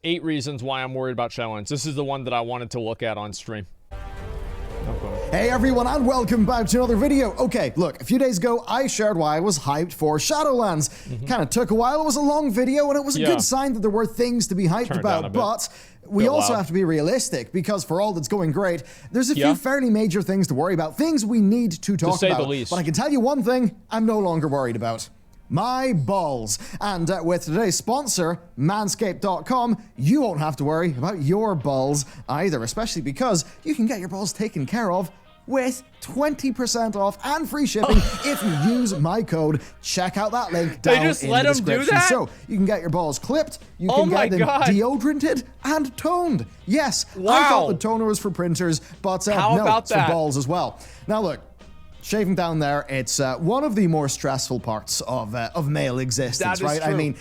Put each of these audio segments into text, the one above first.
8 reasons why I'm worried about Shadowlands. This is the one that I wanted to look at on stream. Hey everyone, and welcome back to another video. Okay, look, a few days ago I shared why I was hyped for Shadowlands. Kind of took a while, it was a long video, and it was a good sign that there were things to be hyped about, but we also have to be realistic, because for all that's going great, there's a few fairly major things to worry about, things we need to talk about. The least. But I can tell you one thing I'm no longer worried about. My balls. And with today's sponsor, manscaped.com, you won't have to worry about your balls either, especially because you can get your balls taken care of with 20% off and free shipping if you use my code. Check out that link down in the description. Do that? So you can get your balls clipped, you can get them deodoranted and toned. Yes, I thought the toner was for printers, but no, it's for balls as well. Now look, shaving down there, it's one of the more stressful parts of male existence, right? True. I mean,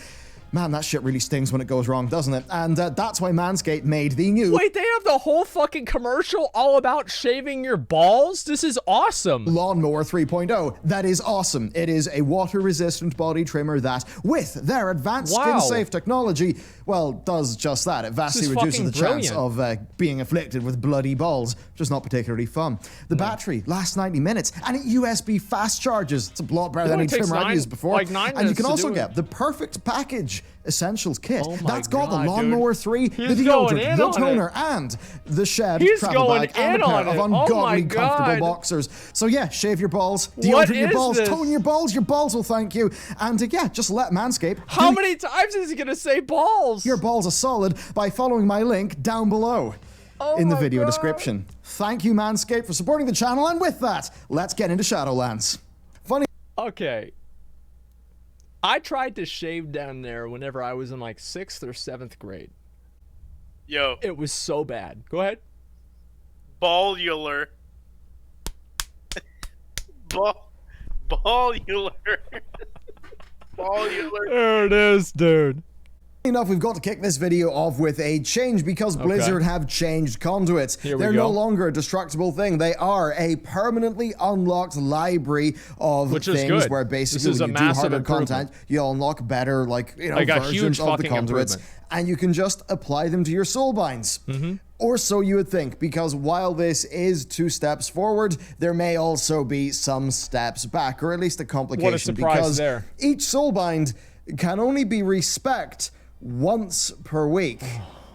man, that shit really stings when it goes wrong, doesn't it? And that's why Manscaped made the new... Wait, they have the whole fucking commercial all about shaving your balls? This is awesome. Lawnmower 3.0. That is awesome. It is a water-resistant body trimmer that, with their advanced skin-safe technology, well, does just that. It vastly reduces the chance of being afflicted with bloody balls, which is not particularly fun. The battery lasts 90 minutes, and it USB fast charges. It's a lot better than any trimmer I've used before. And you can also get the perfect package essentials kit. That's got the Lawnmower 3, the deodorant, the toner, and the shed travel bag, and a pair of ungodly comfortable boxers. So yeah, shave your balls, deodorant your balls, tone your balls will thank you. And yeah, just let Manscaped... How many times is he gonna say balls? Your balls are solid by following my link down below in the video description. Thank you, Manscaped, for supporting the channel, and with that, let's get into Shadowlands. Okay. I tried to shave down there whenever I was in like 6th or 7th grade. Yo. It was so bad. Go ahead. Bellular. Bellular. Bellular. There it is, dude. Enough, we've got to kick this video off with a change, because Blizzard have changed conduits. They're no longer a destructible thing. They are a permanently unlocked library of things where basically when you do harder content, you'll unlock better, like, you know, versions of the conduits, and you can just apply them to your Soulbinds. Or so you would think, because while this is 2 steps forward, there may also be some steps back, or at least a complication. What a surprise there. Each Soulbind can only be respec'd once per week.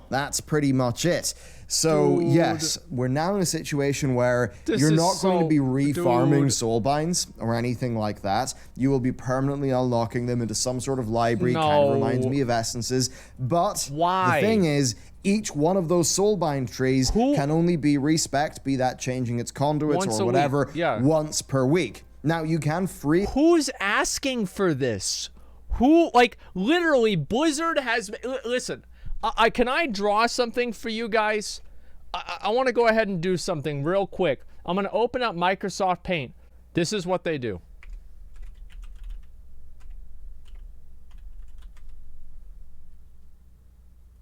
That's pretty much it. So yes, we're now in a situation where you're not going to be refarming Soulbinds or anything like that. You will be permanently unlocking them into some sort of library. Kind of reminds me of essences. But the thing is, each one of those Soulbind trees can only be respec'd, be that changing its conduits or whatever, once per week. Now you can free... Who's asking for this? Who, like, literally, Blizzard has... Listen, can I draw something for you guys? I want to go ahead and do something real quick. I'm going to open up Microsoft Paint. This is what they do.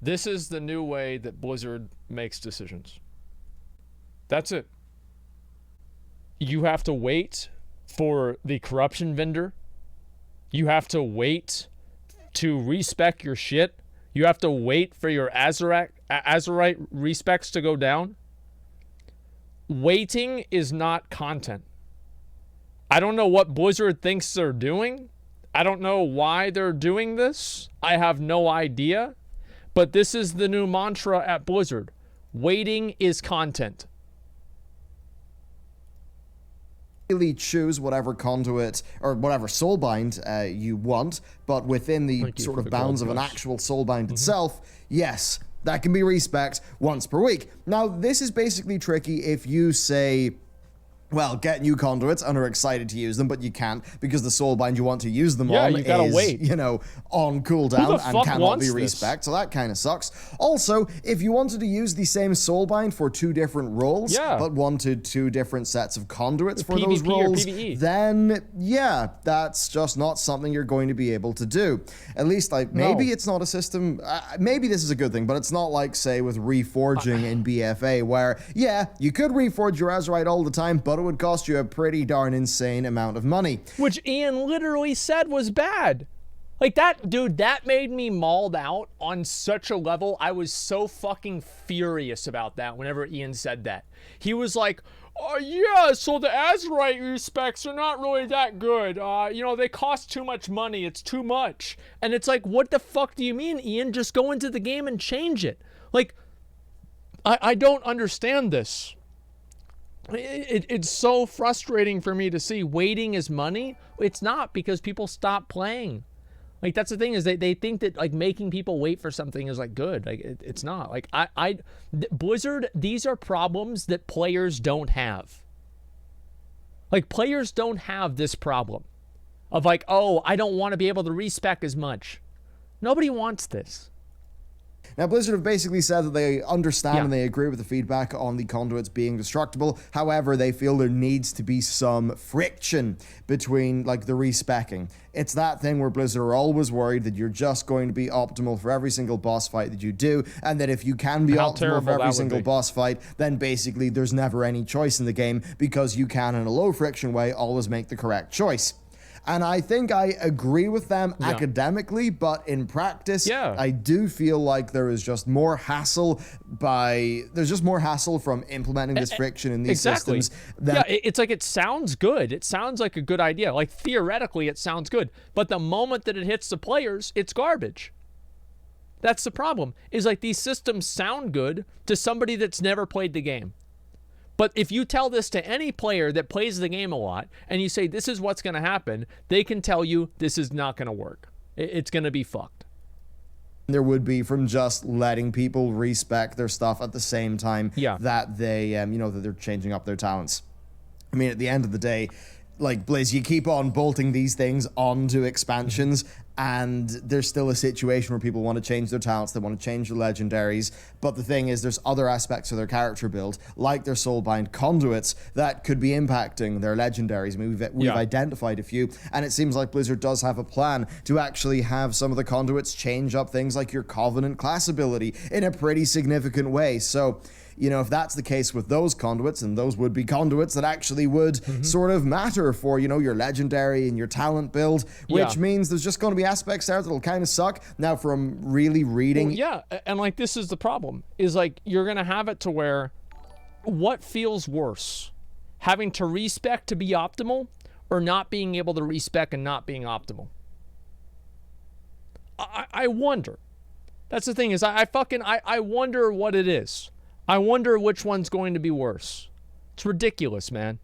This is the new way that Blizzard makes decisions. That's it. You have to wait for the corruption vendor. You have to wait to respec your shit. You have to wait for your Azerite respecs to go down. Waiting is not content. I don't know what Blizzard thinks they're doing. I don't know why they're doing this. I have no idea. But this is the new mantra at Blizzard. Waiting is content. Really choose whatever conduit or whatever Soulbind you want, but within the sort of bounds of an actual Soulbind itself, yes, that can be respec'd once per week. Now, this is basically tricky if you say, well, get new conduits and are excited to use them, but you can't because the Soulbind you want to use them on is, you know, on cooldown and cannot be respec'd, so that kind of sucks. Also, if you wanted to use the same Soulbind for 2 different roles, but wanted 2 different sets of conduits for those roles, then, yeah, that's just not something you're going to be able to do. At least, like, maybe it's not a system, maybe this is a good thing, but it's not like, say, with reforging in BFA, where, yeah, you could reforge your Azerite all the time, but it would cost you a pretty darn insane amount of money. Which Ian literally said was bad. Like that, dude, that made me mauled out on such a level. I was so fucking furious about that whenever Ian said that. He was like, oh, yeah, so the Azerite specs are not really that good. You know, they cost too much money. It's too much. And it's like, what the fuck do you mean, Ian? Just go into the game and change it. Like, I don't understand this. It's so frustrating for me to see waiting is money. It's not, because people stop playing. Like, that's the thing, is they think that, like, making people wait for something is, like, good. Like, it's not. Like, Blizzard, these are problems that players don't have. Like, players don't have this problem of, like, oh, I don't want to be able to respec as much. Nobody wants this. Now, Blizzard have basically said that they understand and they agree with the feedback on the conduits being destructible. However, they feel there needs to be some friction between, like, the respecking. It's that thing where Blizzard are always worried that you're just going to be optimal for every single boss fight that you do, and that if you can be optimal for every single boss fight, then basically there's never any choice in the game, because you can, in a low friction way, always make the correct choice. And I think I agree with them academically, but in practice, I do feel like there is just more hassle from implementing this friction in these systems. It's like, it sounds good. It sounds like a good idea. Like, theoretically, it sounds good. But the moment that it hits the players, it's garbage. That's the problem, is like, these systems sound good to somebody that's never played the game. But if you tell this to any player that plays the game a lot, and you say, this is what's going to happen, they can tell you this is not going to work. It's going to be fucked. There would be from just letting people respec their stuff at the same time that they, that they're changing up their talents. I mean, at the end of the day, like, Blizz, you keep on bolting these things onto expansions, and there's still a situation where people want to change their talents, they want to change their legendaries, but the thing is, there's other aspects of their character build, like their Soulbind conduits, that could be impacting their legendaries. I mean, we've identified a few, and it seems like Blizzard does have a plan to actually have some of the conduits change up things like your Covenant class ability in a pretty significant way. So, you know, if that's the case with those conduits, and those would be conduits that actually would sort of matter for, you know, your legendary and your talent build, which means there's just going to be aspects there that'll kind of suck. Now, from really reading... Well, and like, this is the problem, is like, you're going to have it to where, what feels worse? Having to respec to be optimal, or not being able to respec and not being optimal? I wonder. That's the thing, is I wonder what it is. I wonder which one's going to be worse. It's ridiculous, man.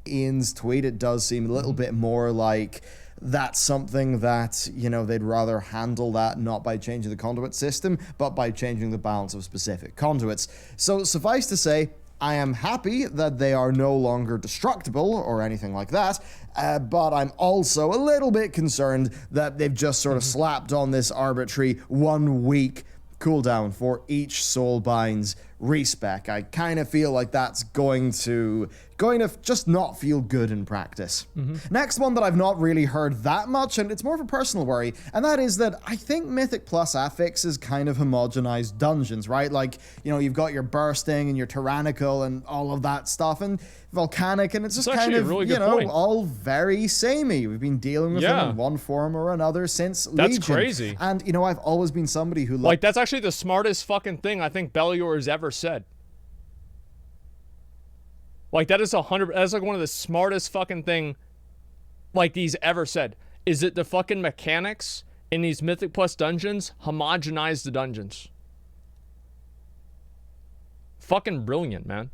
Ian's tweet, it does seem a little bit more like that's something that, you know, they'd rather handle that not by changing the conduit system, but by changing the balance of specific conduits. So suffice to say, I am happy that they are no longer destructible or anything like that, but I'm also a little bit concerned that they've just sort of slapped on this arbitrary 1 week cooldown for each Soulbinds respec. I kind of feel like that's going to just not feel good in practice. Next one that I've not really heard that much, and it's more of a personal worry, and that is that I think Mythic Plus affixes kind of homogenized dungeons, right? Like, you know, you've got your bursting and your tyrannical and all of that stuff, and volcanic, and it's just kind of, really, you know, all very samey. We've been dealing with them in one form or another since Legion. That's crazy. And, you know, I've always been somebody who... Like, that's actually the smartest fucking thing I think Bellular has ever said. Like, that is that's like one of the smartest fucking thing, like, he's ever said. Is that the fucking mechanics in these Mythic Plus dungeons homogenize the dungeons. Fucking brilliant, man.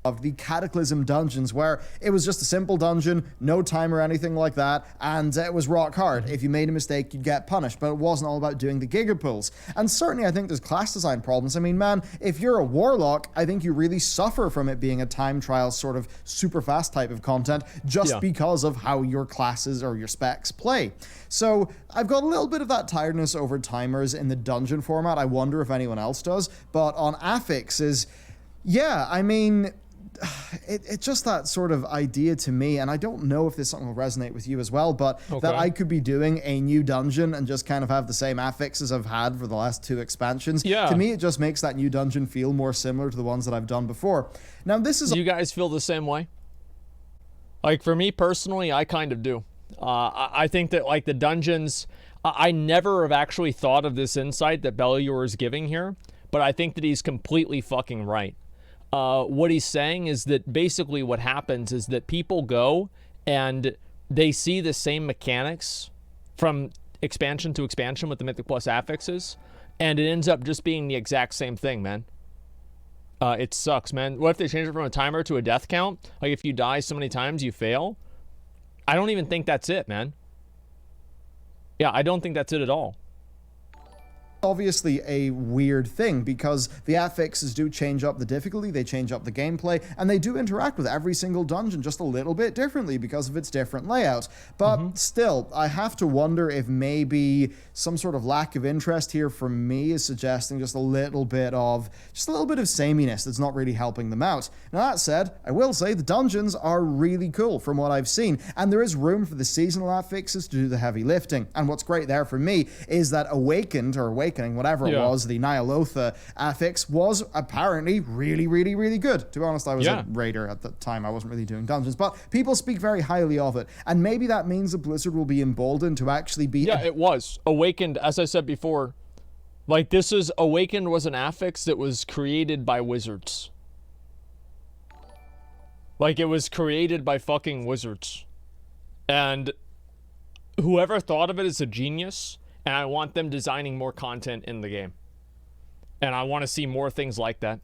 Of the Cataclysm dungeons, where it was just a simple dungeon, no time or anything like that, and it was rock hard. If you made a mistake, you'd get punished, but it wasn't all about doing the gigapulls. And certainly I think there's class design problems. I mean, man, if you're a warlock, I think you really suffer from it being a time trial sort of super fast type of content, just because of how your classes or your specs play. So I've got a little bit of that tiredness over timers in the dungeon format. I wonder if anyone else does, but on affixes, yeah, I mean... It's just that sort of idea to me, and I don't know if this something will resonate with you as well, but that I could be doing a new dungeon and just kind of have the same affixes I've had for the last 2 expansions. To me, it just makes that new dungeon feel more similar to the ones that I've done before. Now, this is... Do you guys feel the same way? Like, for me personally, I kind of do. I think that like the dungeons, I never have actually thought of this insight that Bellular is giving here, but I think that he's completely fucking right. What he's saying is that basically what happens is that people go and they see the same mechanics from expansion to expansion with the Mythic Plus affixes, and it ends up just being the exact same thing, man. It sucks, man. What if they change it from a timer to a death count? Like if you die so many times you fail? I don't even think that's it, man. Yeah, I don't think that's it at all. Obviously a weird thing because the affixes do change up the difficulty, they change up the gameplay, and they do interact with every single dungeon just a little bit differently because of its different layout. But still, I have to wonder if maybe some sort of lack of interest here from me is suggesting just a little bit of sameness that's not really helping them out. Now that said, I will say the dungeons are really cool from what I've seen, and there is room for the seasonal affixes to do the heavy lifting. And what's great there for me is that Awakening, whatever it was, the Nyalotha affix was apparently really, really, really good. To be honest, I was a raider at the time. I wasn't really doing dungeons, but people speak very highly of it. And maybe that means that Blizzard will be emboldened to actually be... Yeah, it was. Awakened, as I said before, like Awakened was an affix that was created by wizards. Like it was created by fucking wizards. And whoever thought of it is a genius. And I want them designing more content in the game. And I want to see more things like that.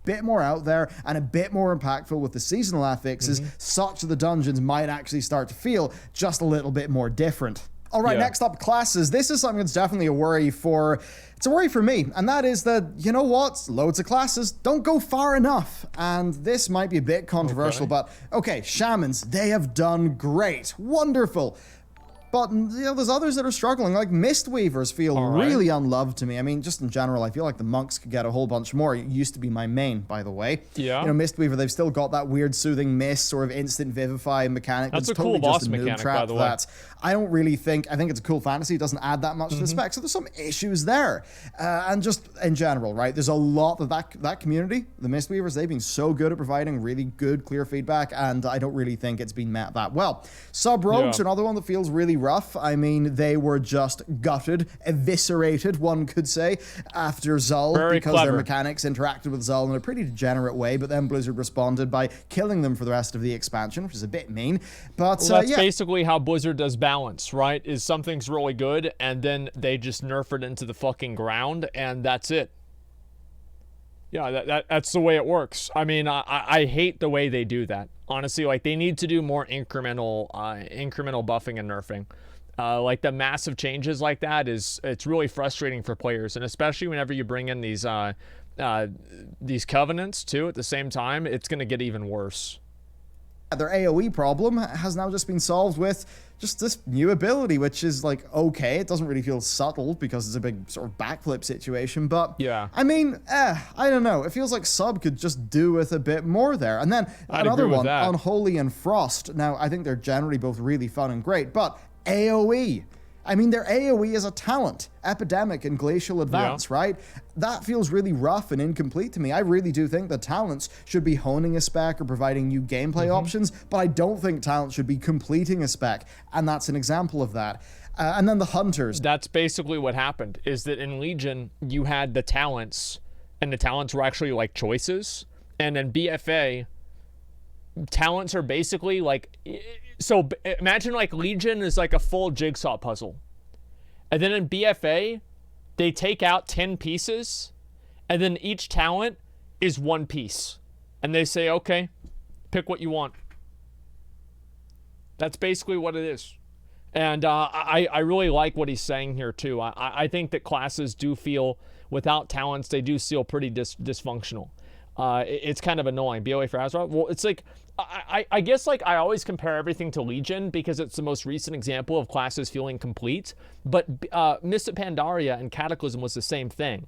Bit more out there and a bit more impactful with the seasonal affixes, such that the dungeons might actually start to feel just a little bit more different. All right, next up, classes. This is something that's definitely a worry for... It's a worry for me, and that is that, you know what? Loads of classes don't go far enough. And this might be a bit controversial, but okay, shamans, they have done great. Wonderful. But, you know, there's others that are struggling, like Mistweavers feel really unloved to me. I mean, just in general, I feel like the monks could get a whole bunch more. It used to be my main, by the way. Yeah. You know, Mistweaver, they've still got that weird soothing mist, sort of instant vivify mechanic. That's a totally cool just boss a noob mechanic, trap by the way. that I don't really think... I think it's a cool fantasy. It doesn't add that much to the spec. So there's some issues there. And just in general, right, there's a lot of that community, the Mistweavers, they've been so good at providing really good, clear feedback, and I don't really think it's been met that well. Sub-Rogues, another one that feels really rough. I mean, they were just gutted, eviscerated, one could say, after Zul, because their mechanics interacted with Zul in a pretty degenerate way, but then Blizzard responded by killing them for the rest of the expansion, which is a bit mean. But that's basically how Blizzard does balance, right? Is something's really good, and then they just nerf it into the fucking ground, and that's it. Yeah, that's the way it works. I mean, I hate the way they do that. Honestly, like, they need to do more incremental buffing and nerfing. Like the massive changes like that it's really frustrating for players, and especially whenever you bring in these covenants too at the same time, it's going to get even worse. Their AoE problem has now just been solved with just this new ability, which is like, okay, it doesn't really feel subtle because it's a big sort of backflip situation, but I mean, I don't know. It feels like Sub could just do with a bit more there. And then another one, Unholy and Frost. Now, I think they're generally both really fun and great, but AoE. I mean, their AoE is a talent. Epidemic and Glacial Advance, right? That feels really rough and incomplete to me. I really do think that talents should be honing a spec or providing new gameplay options, but I don't think talents should be completing a spec, and that's an example of that. And then the Hunters. That's basically what happened, is that in Legion, you had the talents, and the talents were actually like choices, and in BFA, talents are basically like... So imagine like Legion is like a full jigsaw puzzle. And then in BFA, they take out 10 pieces, and then each talent is one piece. And they say, okay, pick what you want. That's basically what it is. And I really like what he's saying here too. I think that classes do feel, without talents, they do feel pretty dysfunctional. It's kind of annoying. BOA for Azeroth? Well, it's like, I guess like I always compare everything to Legion because it's the most recent example of classes feeling complete. But Mists of Pandaria and Cataclysm was the same thing.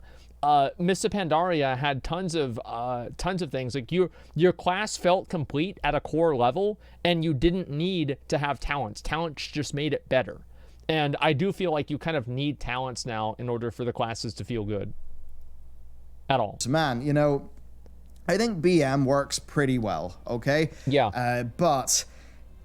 Mists of Pandaria had tons of things. Like your class felt complete at a core level, and you didn't need to have talents. Talents just made it better. And I do feel like you kind of need talents now in order for the classes to feel good. At all. So man, you know, I think BM works pretty well, okay? Yeah. But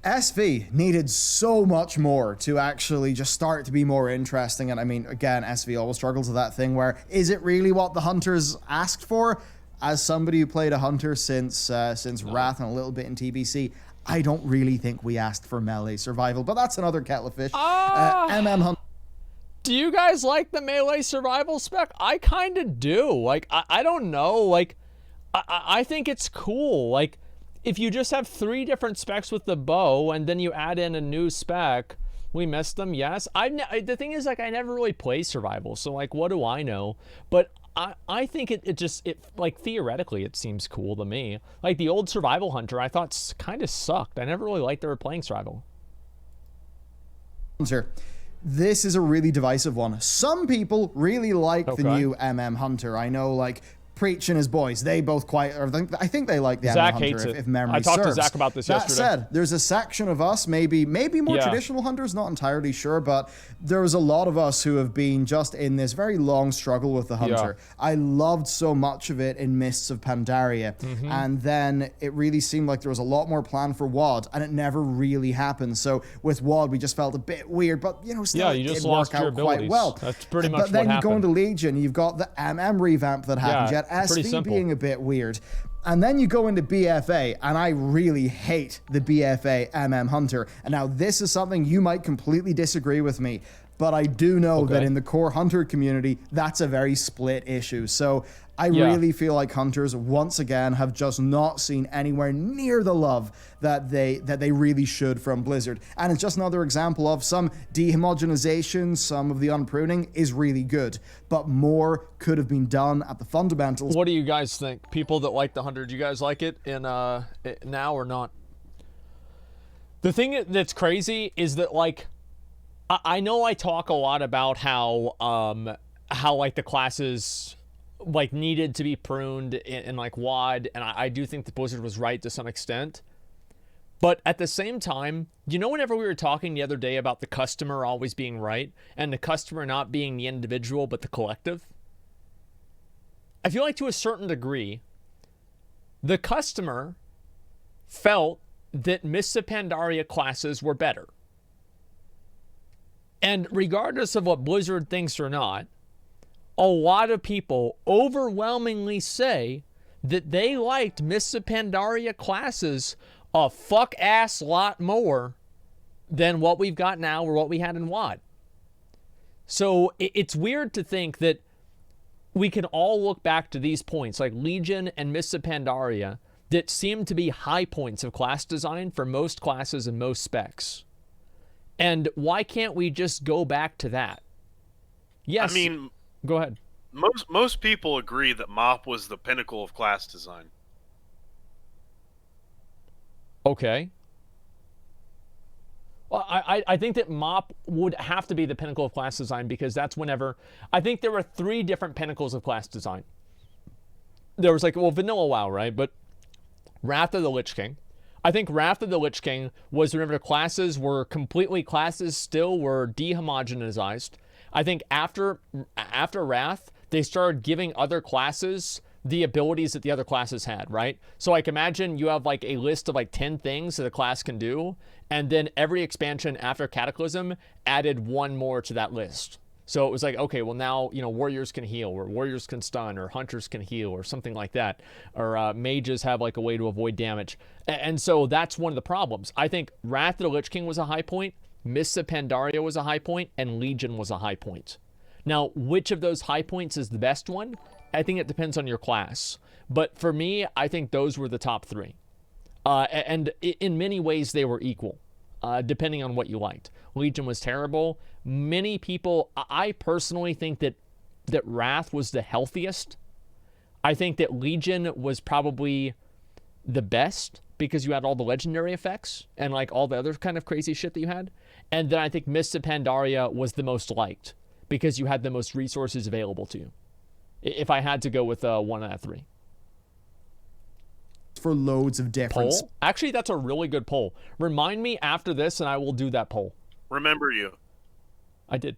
SV needed so much more to actually just start to be more interesting. And I mean, again, SV always struggles with that thing where, is it really what the hunters asked for? As somebody who played a hunter since Wrath and a little bit in TBC, I don't really think we asked for melee survival, but that's another kettle of fish. Hunter. Do you guys like the melee survival spec? I kind of do. Like, I don't know. Like, I think it's cool. Like, if you just have 3 different specs with the bow and then you add in a new spec, we missed them, yes. The thing is, like, I never really play survival, so, like, what do I know? But I think it like, theoretically, it seems cool to me. Like, the old survival hunter, I thought kind of sucked. I never really liked they were playing survival. This is a really divisive one. Some people really like the new Hunter. I know, like, Preach and his boys, they both I think they like the Zach Hunter, hates it. if memory serves. I talked to Zach about this yesterday. That said, there's a section of us, maybe more traditional hunters, not entirely sure, but there was a lot of us who have been just in this very long struggle with the Hunter. Yeah. I loved so much of it in Mists of Pandaria, and then it really seemed like there was a lot more planned for WoD, and it never really happened. So with WoD, we just felt a bit weird, but, you know, still it did work out quite well. That's pretty much what happened. But then you go into Legion, you've got the revamp that happened, yet SV being a bit weird. And then you go into BFA, and I really hate the BFA Hunter. And now this is something you might completely disagree with me, but I do know that in the core Hunter community, that's a very split issue. So I really feel like Hunters, once again, have just not seen anywhere near the love that they really should from Blizzard. And it's just another example of some dehomogenization, some of the unpruning is really good, but more could have been done at the fundamentals. What do you guys think? People that like the Hunter, do you guys like it in now or not? The thing that's crazy is that, like, I know I talk a lot about how like the classes like needed to be pruned in like WoD, and I do think that Blizzard was right to some extent. But at the same time, you know, whenever we were talking the other day about the customer always being right and the customer not being the individual but the collective, I feel like to a certain degree, the customer felt that Mists of Pandaria classes were better. And regardless of what Blizzard thinks or not, a lot of people overwhelmingly say that they liked Mists of Pandaria classes a fuck-ass lot more than what we've got now or what we had in WoD. So it's weird to think that we can all look back to these points, like Legion and Mists of Pandaria, that seem to be high points of class design for most classes and most specs. And why can't we just go back to that? Yes. I mean, go ahead. Most people agree that MoP was the pinnacle of class design. Okay. Well, I think that MoP would have to be the pinnacle of class design because that's whenever... I think there were 3 different pinnacles of class design. There was like, well, vanilla WoW, right? But Wrath of the Lich King. I think Wrath of the Lich King was whenever classes still were dehomogenized. I think after Wrath, they started giving other classes the abilities that the other classes had, right? So like imagine you have like a list of like 10 things that a class can do, and then every expansion after Cataclysm added 1 more to that list. So it was like, okay, well now, you know, warriors can heal, or warriors can stun, or hunters can heal, or something like that. Or mages have like a way to avoid damage. And so that's one of the problems. I think Wrath of the Lich King was a high point, Mists of Pandaria was a high point, and Legion was a high point. Now, which of those high points is the best one? I think it depends on your class. But for me, I think those were the top 3. And in many ways, they were equal, depending on what you liked. Legion was terrible. Many people, I personally think that Wrath was the healthiest. I think that Legion was probably the best because you had all the legendary effects and like all the other kind of crazy shit that you had. And then I think Mists of Pandaria was the most liked because you had the most resources available to you. If I had to go with 1 out of 3. For loads of difference. Poll? Actually, that's a really good poll. Remind me after this and I will do that poll. Remember you. I did.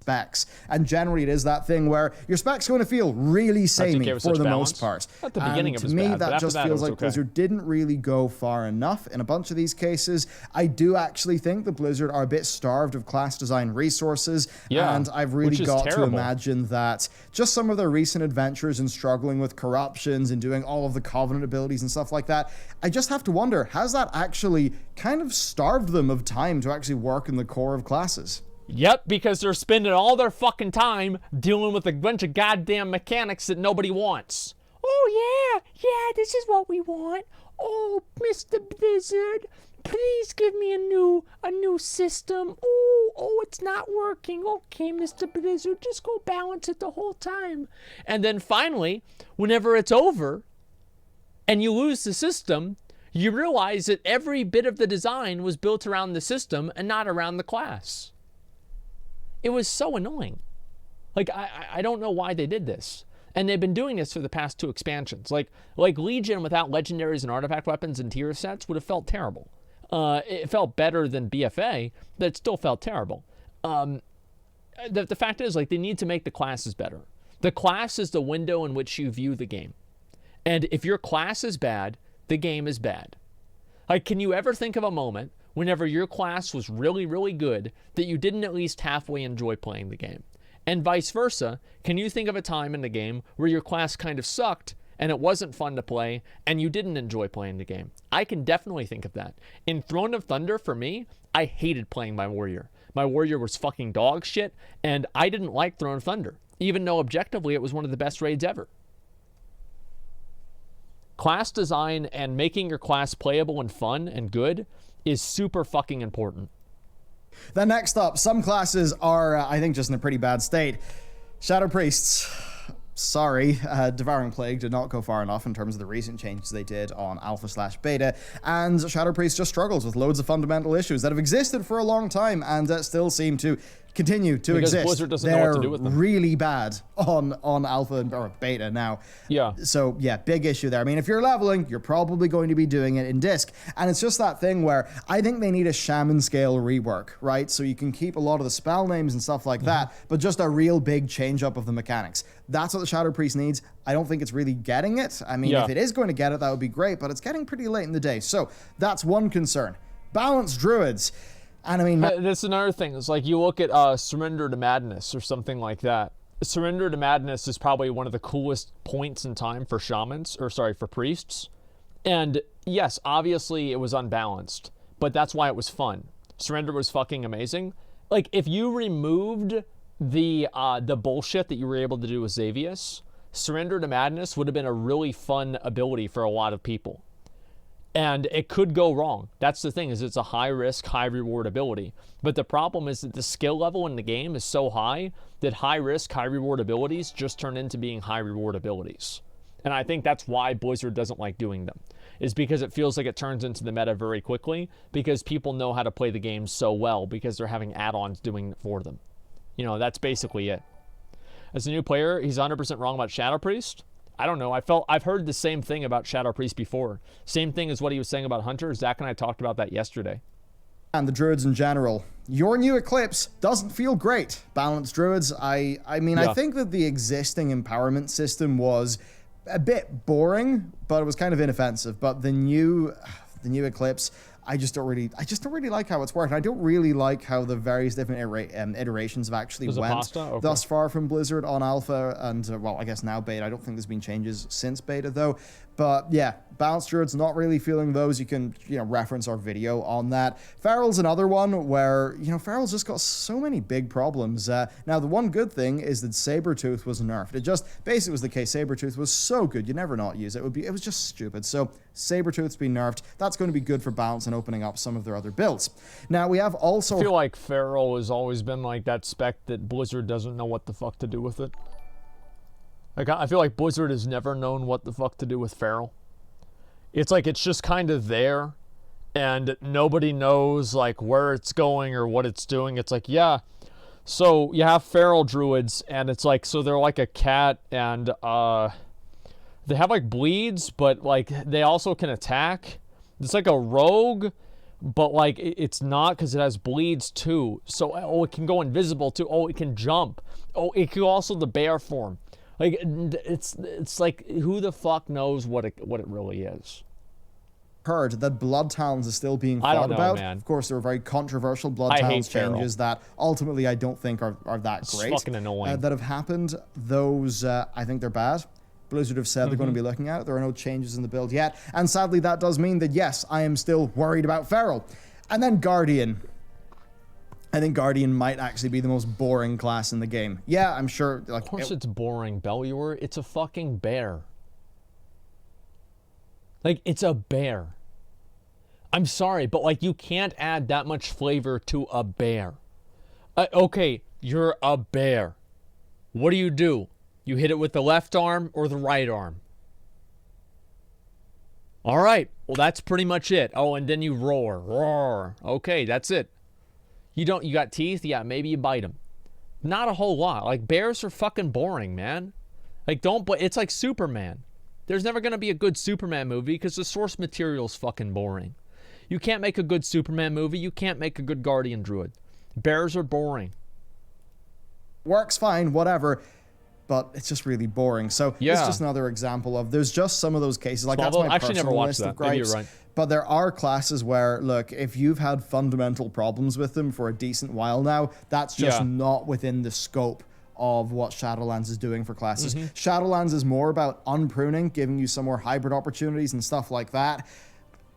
specs. And generally it is that thing where your specs going to feel really samey for the most part. At the beginning and it was to me, bad, that just feels like okay. Blizzard didn't really go far enough in a bunch of these cases. I do actually think that Blizzard are a bit starved of class design resources, and I've really got to imagine that just some of their recent adventures in struggling with corruptions and doing all of the Covenant abilities and stuff like that, I just have to wonder, has that actually kind of starved them of time to actually work in the core of classes? Yep, because they're spending all their fucking time dealing with a bunch of goddamn mechanics that nobody wants. Oh yeah, this is what we want. Oh, Mr. Blizzard, please give me a new system. Oh, it's not working. Okay, Mr. Blizzard, just go balance it the whole time. And then finally, whenever it's over and you lose the system, you realize that every bit of the design was built around the system and not around the class. It was so annoying. Like, I don't know why they did this. And they've been doing this for the past 2 expansions. Like Legion without legendaries and artifact weapons and tier sets would have felt terrible. It felt better than BFA, but it still felt terrible. The fact is, like, they need to make the classes better. The class is the window in which you view the game. And if your class is bad, the game is bad. Like, can you ever think of a moment whenever your class was really, really good that you didn't at least halfway enjoy playing the game? And vice versa, can you think of a time in the game where your class kind of sucked and it wasn't fun to play and you didn't enjoy playing the game? I can definitely think of that. In Throne of Thunder, for me, I hated playing my warrior. My warrior was fucking dog shit, and I didn't like Throne of Thunder, even though objectively it was one of the best raids ever. Class design and making your class playable and fun and good is super fucking important. Then next up, some classes are, I think, just in a pretty bad state. Shadow Priests. Sorry, Devouring Plague did not go far enough in terms of the recent changes they did on Alpha/Beta, and Shadow Priest just struggles with loads of fundamental issues that have existed for a long time and still seem to continue to because exist. Blizzard doesn't know what to do with them. They're really bad on Alpha or Beta now. Yeah. So yeah, big issue there. I mean, if you're leveling, you're probably going to be doing it in disc, and it's just that thing where I think they need a shaman scale rework, right? So you can keep a lot of the spell names and stuff like that, but just a real big change up of the mechanics. That's what the Shadow Priest needs. I don't think it's really getting it. I mean, if it is going to get it, that would be great, but it's getting pretty late in the day. So that's one concern. Balanced druids. And I mean, that's another thing. It's like you look at Surrender to Madness or something like that. Surrender to Madness is probably one of the coolest points in time for for priests. And yes, obviously it was unbalanced, but that's why it was fun. Surrender was fucking amazing. Like, if you removed the bullshit that you were able to do with Xavius, Surrender to Madness would have been a really fun ability for a lot of people. And it could go wrong. That's the thing, is it's a high risk, high reward ability. But the problem is that the skill level in the game is so high that high risk, high reward abilities just turn into being high reward abilities. And I think that's why Blizzard doesn't like doing them, is because it feels like it turns into the meta very quickly because people know how to play the game so well because they're having add-ons doing it for them. You know, that's basically it. As a new player, he's 100% wrong about Shadow Priest. I don't know. I've heard the same thing about Shadow Priest before. Same thing as what he was saying about Hunter. Zach and I talked about that yesterday. And the druids in general. Your new Eclipse doesn't feel great. Balanced druids, I think that the existing empowerment system was a bit boring, but it was kind of inoffensive. But the new Eclipse, I just don't really like how it's worked. I don't really like how the various different iterations have actually went thus far from Blizzard on Alpha and, I guess now Beta. I don't think there's been changes since Beta, though. But yeah, Balanced Druids, not really feeling those. You can, reference our video on that. Feral's another one where, Feral's just got so many big problems. Now, the one good thing is that Sabretooth was nerfed. It just basically was the case. Sabretooth was so good, you never not use it. It was just stupid. So Sabretooth's been nerfed. That's going to be good for balance and opening up some of their other builds. Now, we have also... I feel like Feral has always been like that spec that Blizzard doesn't know what the fuck to do with it. Like, I feel like Blizzard has never known what the fuck to do with Feral. It's like it's just kind of there, and nobody knows, like, where it's going or what it's doing. It's like, yeah, so you have Feral Druids, and it's like, so they're like a cat, and they have, like, bleeds, but, like, they also can attack. It's like a rogue but like it's not, because it has bleeds too. So it can go invisible too. It can jump. It can also the bear form. Like it's like, who the fuck knows what it really is. Heard that Blood Talons is still being I thought don't know, about. man. Of course, there are very controversial Blood I Talons hate Feral. changes that ultimately I don't think are that It's great. fucking annoying. That have happened. Those, I think they're bad. Blizzard have said they're going to be looking at it. There are no changes in the build yet. And sadly, that does mean that, yes, I am still worried about Feral. And then Guardian. I think Guardian might actually be the most boring class in the game. Yeah, I'm sure. Like, Of course it's boring, Bellular. It's a fucking bear. Like, it's a bear. I'm sorry, but like, you can't add that much flavor to a bear. Okay, you're a bear. What do? You hit it with the left arm or the right arm? All right, well, that's pretty much it. Oh, and then you roar. Roar. Okay, that's it. You got teeth? Yeah, maybe you bite them. Not a whole lot. Like, bears are fucking boring, man. Like, it's like Superman. There's never going to be a good Superman movie because the source material's fucking boring. You can't make a good Superman movie. You can't make a good Guardian Druid. Bears are boring. Works fine, whatever, but it's just really boring. So Yeah. it's just another example of, there's just some of those cases. Like, that's Smallville? my Actually, never personal watched list that. of Maybe you're gripes. right. But there are classes where, look, if you've had fundamental problems with them for a decent while now, that's just Yeah. not within the scope of what Shadowlands is doing for classes. Shadowlands is more about unpruning, giving you some more hybrid opportunities and stuff like that.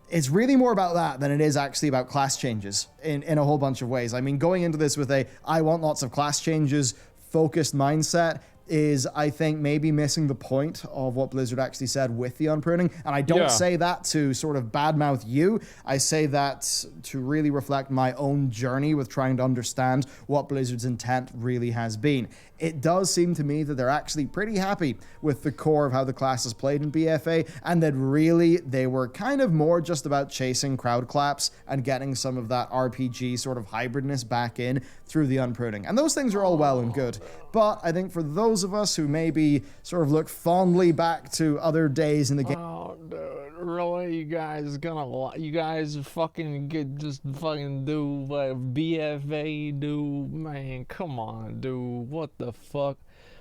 It's really more about that than it is actually about class changes in a whole bunch of ways. I mean, going into this with I want lots of class changes focused mindset is, I think, maybe missing the point of what Blizzard actually said with the unpruning. And I don't say that to sort of badmouth you. I say that to really reflect my own journey with trying to understand what Blizzard's intent really has been. It does seem to me that they're actually pretty happy with the core of how the class is played in BFA, and that really they were kind of more just about chasing crowd claps and getting some of that RPG sort of hybridness back in through the unpruning. And those things are all well and good. But I think for those of us who maybe sort of look fondly back to other days in the game. Oh, dude, really? You guys fucking just fucking do what BFA do? Man, come on, dude. What the fuck?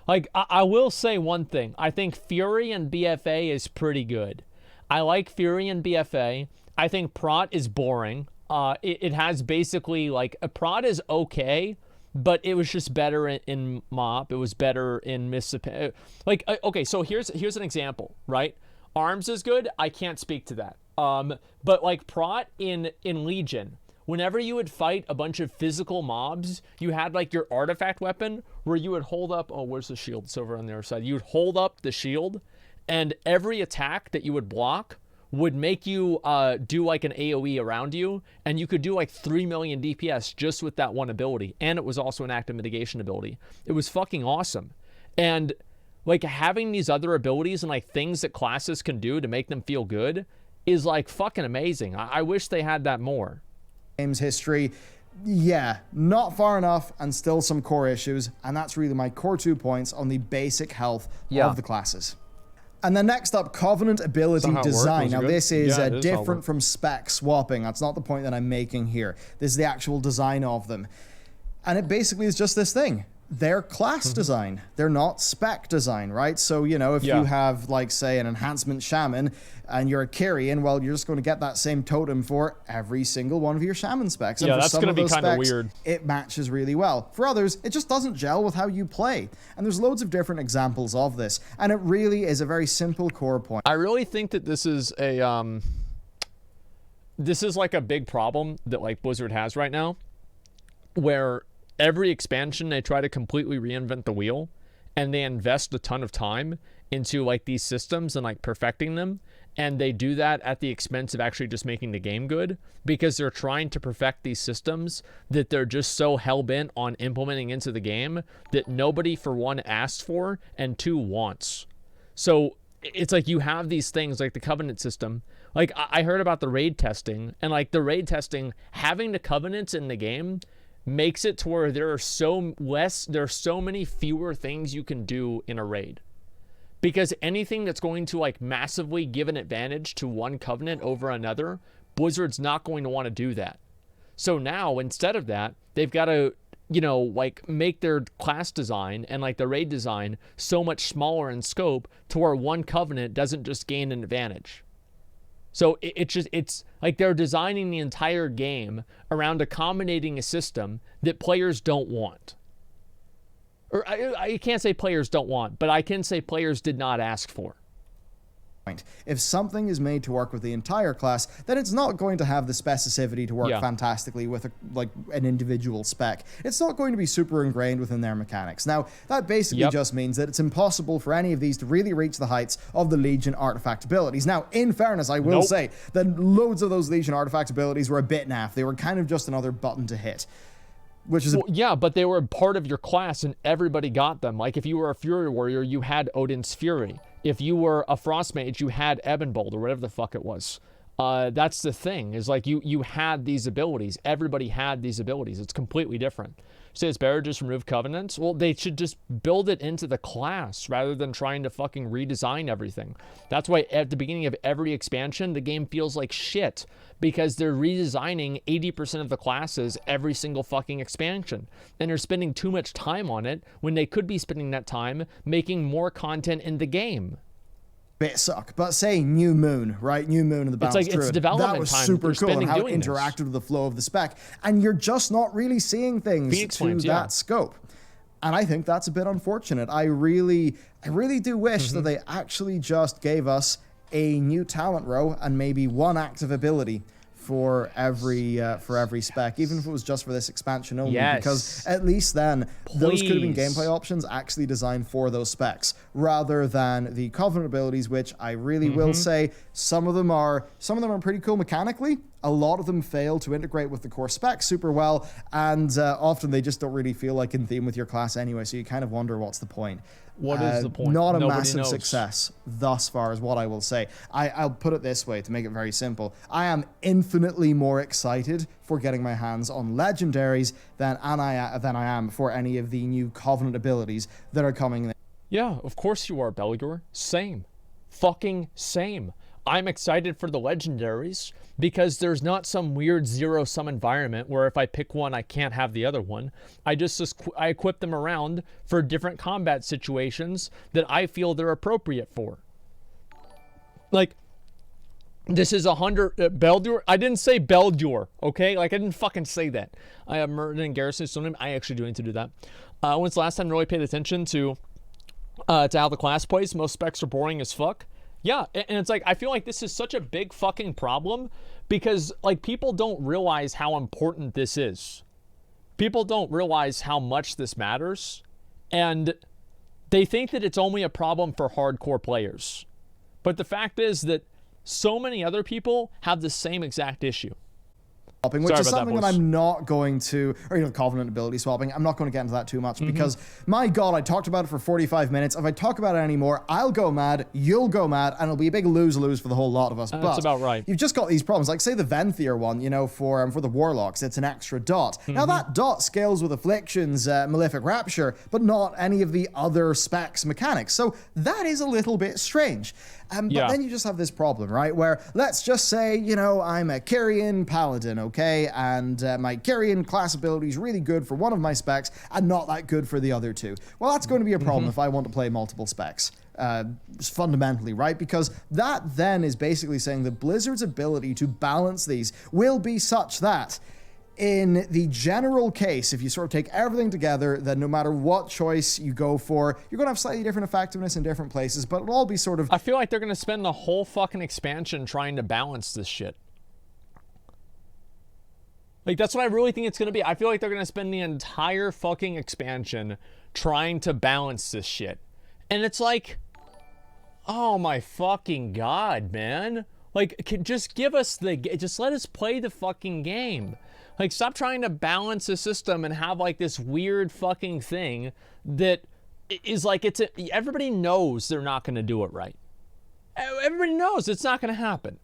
Like, I will say one thing. I think Fury and BFA is pretty good. I like Fury and BFA. I think Prot is boring. It has basically, like, a Prot is okay, but it was just better in MoP. It was better in Mississippi. Like, okay, so here's an example, right? Arms is good. I can't speak to that. But like Prot in Legion, whenever you would fight a bunch of physical mobs, you had like your artifact weapon where you would hold up. Oh, where's the shield? It's over on the other side. You would hold up the shield, and every attack that you would block would make you do like an AoE around you, and you could do like 3 million DPS just with that one ability. And it was also an active mitigation ability. It was fucking awesome. And like, having these other abilities and like things that classes can do to make them feel good is like fucking amazing. I wish they had that more. Game's history, yeah, not far enough, and still some core issues. And that's really my core 2 points on the basic health of the classes. And then next up, Covenant ability design. Now this is different from spec swapping. That's not the point that I'm making here. This is the actual design of them. And it basically is just this thing. They're class design. They're not spec design, right? So, you know, if you have, like, say, an enhancement shaman and you're a Kyrian, well, you're just going to get that same totem for every single one of your shaman specs. And Yeah, for that's some going of to be those kind of specs, weird. it matches really well. For others, it just doesn't gel with how you play. And there's loads of different examples of this. And it really is a very simple core point. I really think that this is like a big problem that like Blizzard has right now, where every expansion they try to completely reinvent the wheel, and they invest a ton of time into like these systems and like perfecting them, and they do that at the expense of actually just making the game good, because they're trying to perfect these systems that they're just so hell-bent on implementing into the game that nobody, for one, asked for, and two, wants. So it's like you have these things like the Covenant system. Like, I heard about the raid testing, and like the raid testing, having the Covenants in the game makes it to where there are so many fewer things you can do in a raid. Because anything that's going to like massively give an advantage to one Covenant over another Blizzard's not going to want to do that. So now, instead of that, they've got to, like, make their class design and, like, the raid design so much smaller in scope to where one Covenant doesn't just gain an advantage. So it's like they're designing the entire game around accommodating a system that players don't want. Or I can't say players don't want, but I can say players did not ask for. If something is made to work with the entire class, then it's not going to have the specificity to work fantastically with an individual spec. It's not going to be super ingrained within their mechanics. Now, that basically just means that it's impossible for any of these to really reach the heights of the Legion artifact abilities. Now, in fairness, I will say that loads of those Legion artifact abilities were a bit naff. They were kind of just another button to hit. Which is yeah, but they were part of your class and everybody got them. Like if you were a Fury Warrior, you had Odin's Fury. If you were a Frost Mage, you had Ebonbold or whatever the fuck it was. That's the thing, is like you had these abilities. Everybody had these abilities. It's completely different. So it's better to just remove Covenants? Well, they should just build it into the class rather than trying to fucking redesign everything. That's why at the beginning of every expansion, the game feels like shit, because they're redesigning 80% of the classes every single fucking expansion. And they're spending too much time on it when they could be spending that time making more content in the game. Bit suck, but say New Moon, right? New Moon and the Balance it's Druid. development that was time super cool and how it doing this. interacted with the flow of the spec, and you're just not really seeing things Phoenix to Flames, that scope. And I think that's a bit unfortunate. I really do wish that they actually just gave us a new talent row and maybe one active ability for every spec, even if it was just for this expansion only, because at least then those could have been gameplay options actually designed for those specs, rather than the Covenant abilities, which I really will say some of them are pretty cool mechanically. A lot of them fail to integrate with the core specs super well, and often they just don't really feel like in theme with your class anyway, so you kind of wonder what's the point. What is the point? Not a Nobody massive knows. success thus far is what I will say. I'll put it this way to make it very simple. I am infinitely more excited for getting my hands on legendaries than I am for any of the new Covenant abilities that are coming. Yeah, of course you are, Bellular. Same. Fucking same. I'm excited for the legendaries because there's not some weird zero-sum environment where if I pick one, I can't have the other one. I equip them around for different combat situations that I feel they're appropriate for. Like, this is 100... Beldur? I didn't say Beldur, okay? Like, I didn't fucking say that. I have Merton and Garrison Stone. I actually do need to do that. When's the last time I really paid attention to how the class plays? Most specs are boring as fuck. Yeah, and it's like, I feel like this is such a big fucking problem because, like, people don't realize how important this is. People don't realize how much this matters, and they think that it's only a problem for hardcore players. But the fact is that so many other people have the same exact issue. Which is something that I'm not going to, or Covenant ability swapping, I'm not going to get into that too much because, my God, I talked about it for 45 minutes. If I talk about it anymore, I'll go mad, you'll go mad, and it'll be a big lose-lose for the whole lot of us. That's about right. You've just got these problems, like say the Venthyr one, for the Warlocks, it's an extra dot. Now that dot scales with Afflictions, Malefic Rapture, but not any of the other specs mechanics. So that is a little bit strange. But then you just have this problem, right? Where let's just say, I'm a Kyrian Paladin, okay? And my Kyrian class ability is really good for one of my specs and not that good for the other two. Well, that's going to be a problem if I want to play multiple specs. Fundamentally, right? Because that then is basically saying that Blizzard's ability to balance these will be such that in the general case, if you sort of take everything together, then no matter what choice you go for, you're going to have slightly different effectiveness in different places, but it'll all be sort of... I feel like they're going to spend the whole fucking expansion trying to balance this shit. Like, that's what I really think it's going to be. I feel like they're going to spend the entire fucking expansion trying to balance this shit. And it's like, oh my fucking God, man. Like, just give us just let us play the fucking game. Like, stop trying to balance the system and have, like, this weird fucking thing that is, like, everybody knows they're not going to do it right. Everybody knows it's not going to happen.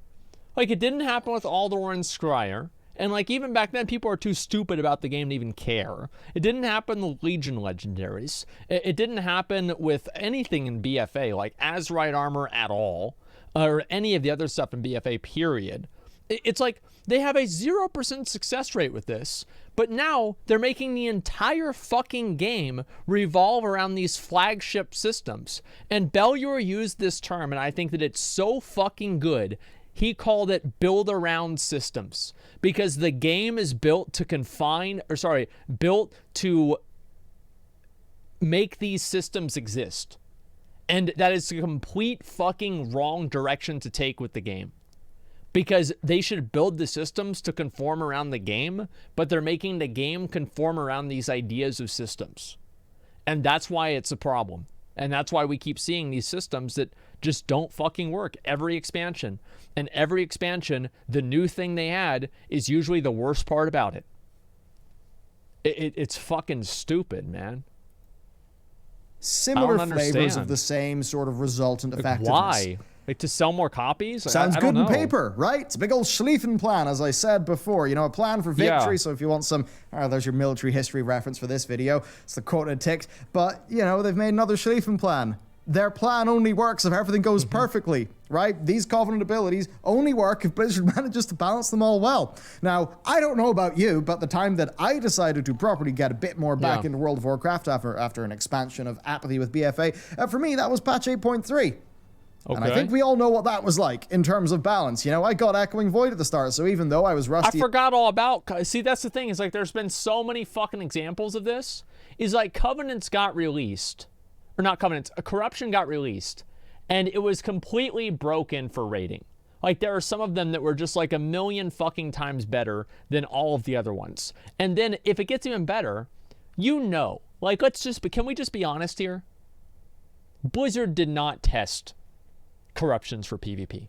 Like, it didn't happen with Aldor and Scryer. And, like, even back then, people are too stupid about the game to even care. It didn't happen with Legion Legendaries. It didn't happen with anything in BFA, like Azerite Armor at all, or any of the other stuff in BFA, period. It's like they have a 0% success rate with this, but now they're making the entire fucking game revolve around these flagship systems. And Bellular used this term, and I think that it's so fucking good. He called it build around systems, because the game is built to built to make these systems exist. And that is a complete fucking wrong direction to take with the game. Because they should build the systems to conform around the game, but they're making the game conform around these ideas of systems. And that's why it's a problem. And that's why we keep seeing these systems that just don't fucking work every expansion. And every expansion, the new thing they add is usually the worst part about it. It's fucking stupid, man. Similar flavors of the same sort of resultant effectiveness. Why? Like, to sell more copies? Sounds I good don't on know. paper, right? It's a big old Schlieffen plan, as I said before. You know, a plan for victory. Yeah. So if you want some, there's your military history reference for this video. It's the quote I ticked. But, you know, they've made another Schlieffen plan. Their plan only works if everything goes perfectly, right? These Covenant abilities only work if Blizzard manages to balance them all well. Now, I don't know about you, but the time that I decided to properly get a bit more back into World of Warcraft after an expansion of apathy with BFA, for me, that was patch 8.3. Okay. And I think we all know what that was like in terms of balance. You know, I got Echoing Void at the start, so even though I was rusty... I forgot all about... See, that's the thing, is like there's been so many fucking examples of this. Is like Covenants got released. Or not Covenants, a Corruption got released. And it was completely broken for rating. Like, there are some of them that were just like a million fucking times better than all of the other ones. And then, if it gets even better, you know. Like, can we just be honest here? Blizzard did not test corruptions for PvP.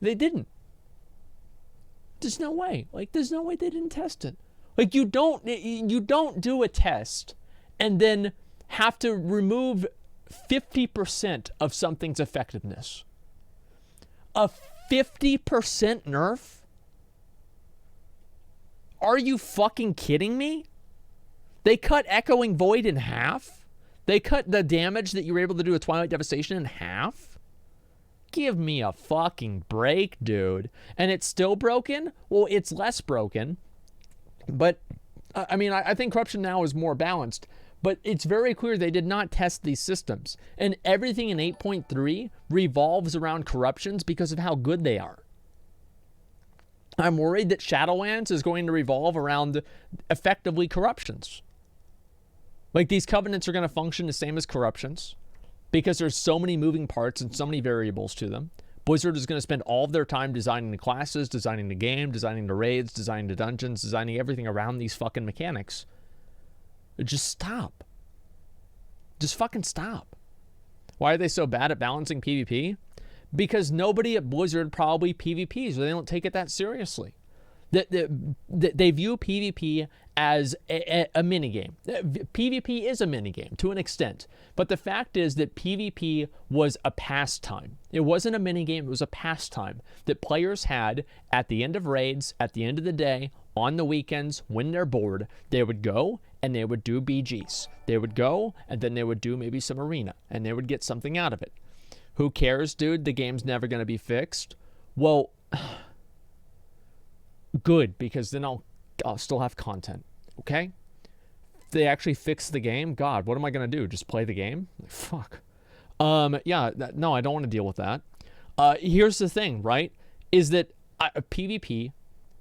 They didn't. There's no way. Like, there's no way they didn't test it. Like, you don't do a test and then have to remove 50% of something's effectiveness. A 50% nerf? Are you fucking kidding me? They cut Echoing Void in half? They cut the damage that you were able to do with Twilight Devastation in half? Give me a fucking break, dude. And it's still broken? Well, it's less broken. But, I mean, I think Corruption now is more balanced. But it's very clear they did not test these systems. And everything in 8.3 revolves around corruptions because of how good they are. I'm worried that Shadowlands is going to revolve around effectively corruptions. Like, these covenants are going to function the same as corruptions because there's so many moving parts and so many variables to them. Blizzard is going to spend all of their time designing the classes, designing the game, designing the raids, designing the dungeons, designing everything around these fucking mechanics. Just stop. Just fucking stop. Why are they so bad at balancing PvP? Because nobody at Blizzard probably PvPs, or they don't take it that seriously. They view PvP as a minigame. PvP is a minigame to an extent. But the fact is that PvP was a pastime. It wasn't a minigame, it was a pastime that players had at the end of raids, at the end of the day, on the weekends, when they're bored. They would go and they would do BGs. They would go and then they would do maybe some arena and they would get something out of it. Who cares, dude? The game's never going to be fixed. Well, good, because then I'll still have content, okay? If they actually fix the game, God, what am I going to do? Just play the game? Like, fuck. No, I don't want to deal with that. Here's the thing, right? Is that PvP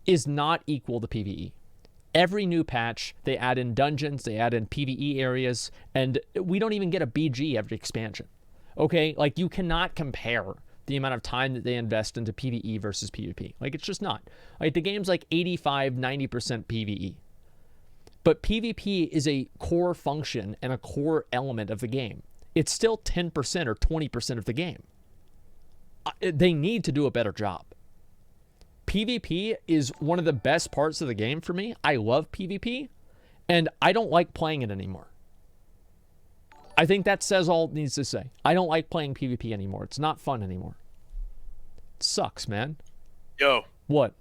is not equal to PvE. Every new patch, they add in dungeons, they add in PvE areas, and we don't even get a BG every expansion. Okay? Like, you cannot compare the amount of time that they invest into PvE versus PvP. Like, it's just not. Like, the game's like 85, 90% PvE. But PvP is a core function and a core element of the game. It's still 10% or 20% of the game. They need to do a better job. PvP is one of the best parts of the game for me. I love PvP, and I don't like playing it anymore. I think that says all it needs to say. I don't like playing PvP anymore. It's not fun anymore. It sucks, man. Yo. What?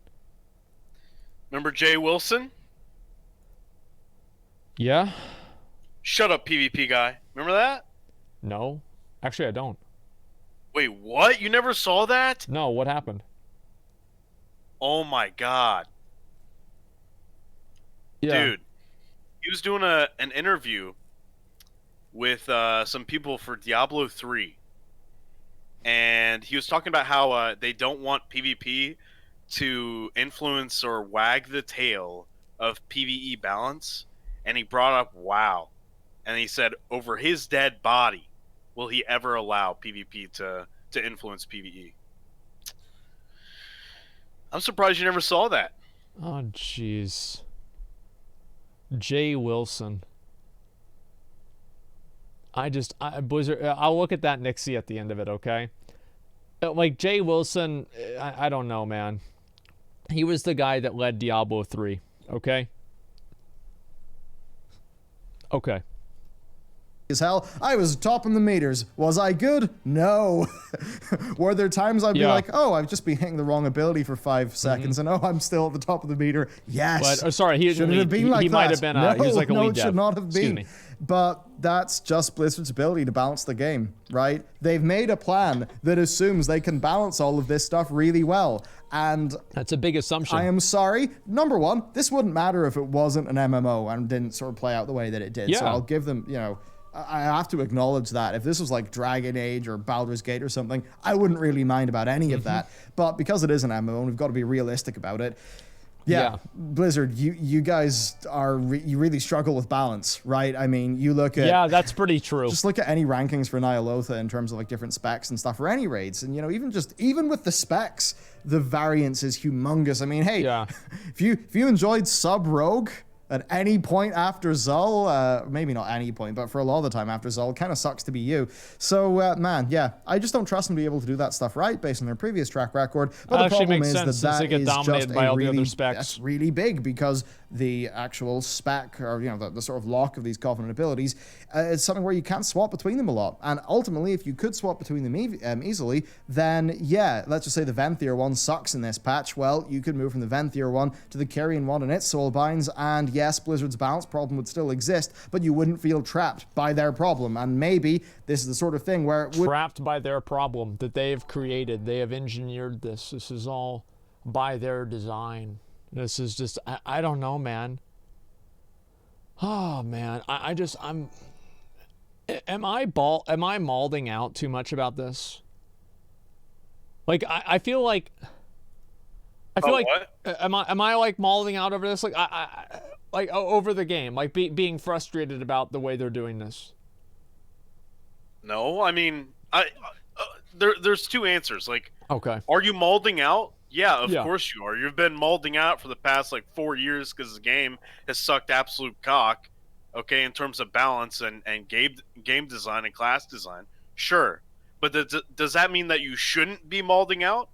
Remember Jay Wilson? Yeah? Shut up, PvP guy. Remember that? No. Actually, I don't. Wait, what? You never saw that? No, what happened? Oh my god. Yeah. Dude, he was doing an interview with some people for Diablo 3. And he was talking about how they don't want PvP to influence or wag the tail of PvE balance. And he brought up WoW. And he said, over his dead body, will he ever allow PvP to influence PvE? I'm surprised you never saw that. Oh, jeez. Jay Wilson. Blizzard, I'll look at that Nixie at the end of it, okay? Like, Jay Wilson, I don't know, man. He was the guy that led Diablo 3, okay? Okay. As hell, I was topping the meters. Was I good? No. Were there times I'd be like, oh, I've just been hitting the wrong ability for 5 seconds, and oh, I'm still at the top of the meter? Yes. But, sorry, he shouldn't have been like he that. might have been. No, he was like a no, lead it dev. should not have Excuse been. me. But that's just Blizzard's ability to balance the game, right? They've made a plan that assumes they can balance all of this stuff really well. And that's a big assumption. I am sorry. Number one, this wouldn't matter if it wasn't an MMO and didn't sort of play out the way that it did. Yeah. So I'll give them, I have to acknowledge that. If this was like Dragon Age or Baldur's Gate or something, I wouldn't really mind about any of that. But because it is an MMO and we've got to be realistic about it, yeah. Blizzard, you guys you really struggle with balance, right? I mean, you look at... Yeah, that's pretty true. Just look at any rankings for Nyalotha in terms of like different specs and stuff for any raids. And, even with the specs, the variance is humongous. I mean, hey, if you enjoyed Sub-Rogue at any point after Zul, maybe not any point, but for a lot of the time after Zul, kind of sucks to be you. So, man, yeah, I just don't trust them to be able to do that stuff right based on their previous track record. But the problem is that is just by all really, the other specs. That's really big because the actual spec or, the sort of lock of these Covenant abilities is something where you can't swap between them a lot. And ultimately, if you could swap between them easily, then yeah, let's just say the Venthyr one sucks in this patch. Well, you could move from the Venthyr one to the Kyrian one and its Soulbinds, and yes, Blizzard's balance problem would still exist, but you wouldn't feel trapped by their problem. And maybe this is the sort of thing where it would... Trapped by their problem that they have created. They have engineered this. This is all by their design. This is just, I don't know, man. Oh, man. Am I malding out too much about this? Like, I feel like... What? Am I like malding out over this? Like, over the game, like being frustrated about the way they're doing this. No, I mean, there's two answers. Like, okay, are you molding out? Yeah, of course you are. You've been molding out for the past 4 years because the game has sucked absolute cock. Okay, in terms of balance and game design and class design, sure. But does that mean that you shouldn't be molding out?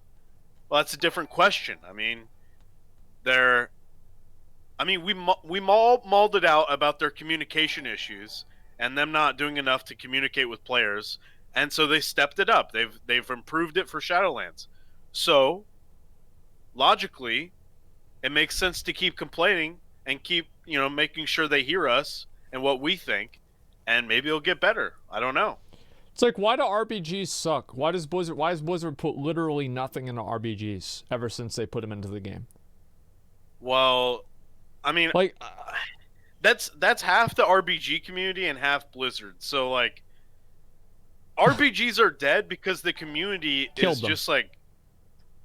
Well, that's a different question. I mean, we molded out about their communication issues and them not doing enough to communicate with players, and so they stepped it up. They've improved it for Shadowlands. So, logically, it makes sense to keep complaining and keep, making sure they hear us and what we think, and maybe it'll get better. I don't know. It's like, why do RPGs suck? Why has Blizzard put literally nothing into RPGs ever since they put them into the game? Well, I mean, that's half the RPG community and half Blizzard. So RPGs are dead because the community is just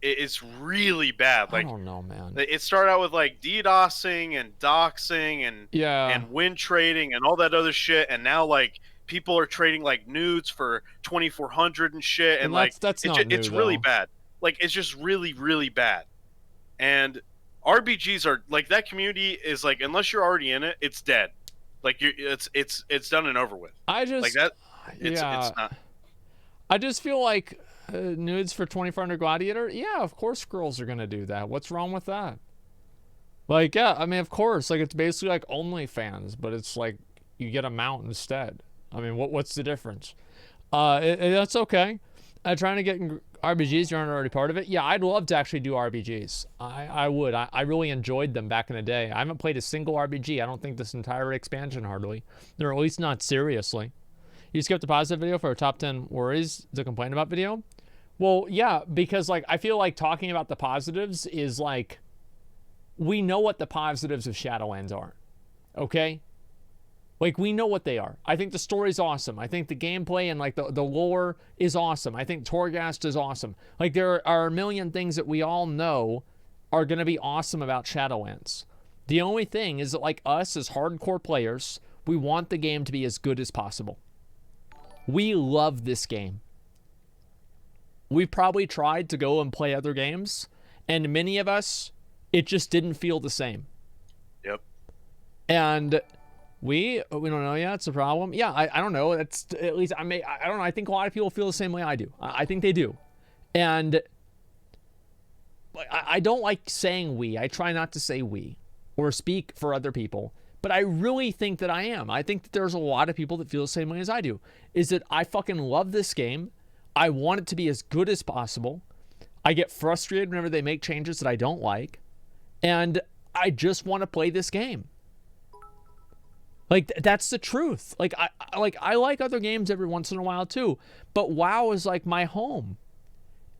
it's really bad. I don't know, man. It started out with DDoSing and doxing and win trading and all that other shit, and now people are trading nudes for 2,400 and shit, and it's really bad. It's just really, really bad. And RPGs are that community is unless you're already in it, it's dead. It's done and over with. It's not. I just feel like nudes for 2,400 Gladiator. Yeah, of course girls are gonna do that. What's wrong with that? Yeah, I mean, of course. It's basically OnlyFans, but it's you get a mount instead. I mean, what's the difference? That's okay. Trying to get in RPGs, you aren't already part of it. Yeah, I'd love to actually do RPGs. I would. I really enjoyed them back in the day. I haven't played a single RPG. I don't think this entire expansion hardly. Or at least not seriously. You skipped the positive video for a top 10 worries to complain about video. Well, yeah, because like I feel like talking about the positives is like we know what the positives of Shadowlands are. Okay? Like we know what they are. I think the story's awesome. I think the gameplay and like the lore is awesome. I think Torghast is awesome. Like there are a million things that we all know are going to be awesome about Shadowlands. The only thing is that like us as hardcore players, we want the game to be as good as possible. We love this game. We've probably tried to go and play other games, and many of us, it just didn't feel the same. Yep. And we don't know. Yeah, it's a problem. Yeah, I don't know. That's at least I don't know. I think a lot of people feel the same way I do. I think they do. And I don't like saying we. I try not to say we or speak for other people. But I really think that I am. I think that there's a lot of people that feel the same way as I do. Is that I fucking love this game. I want it to be as good as possible. I get frustrated whenever they make changes that I don't like. And I just want to play this game. Like, that's the truth. Like, I like other games every once in a while too. But WoW is like my home.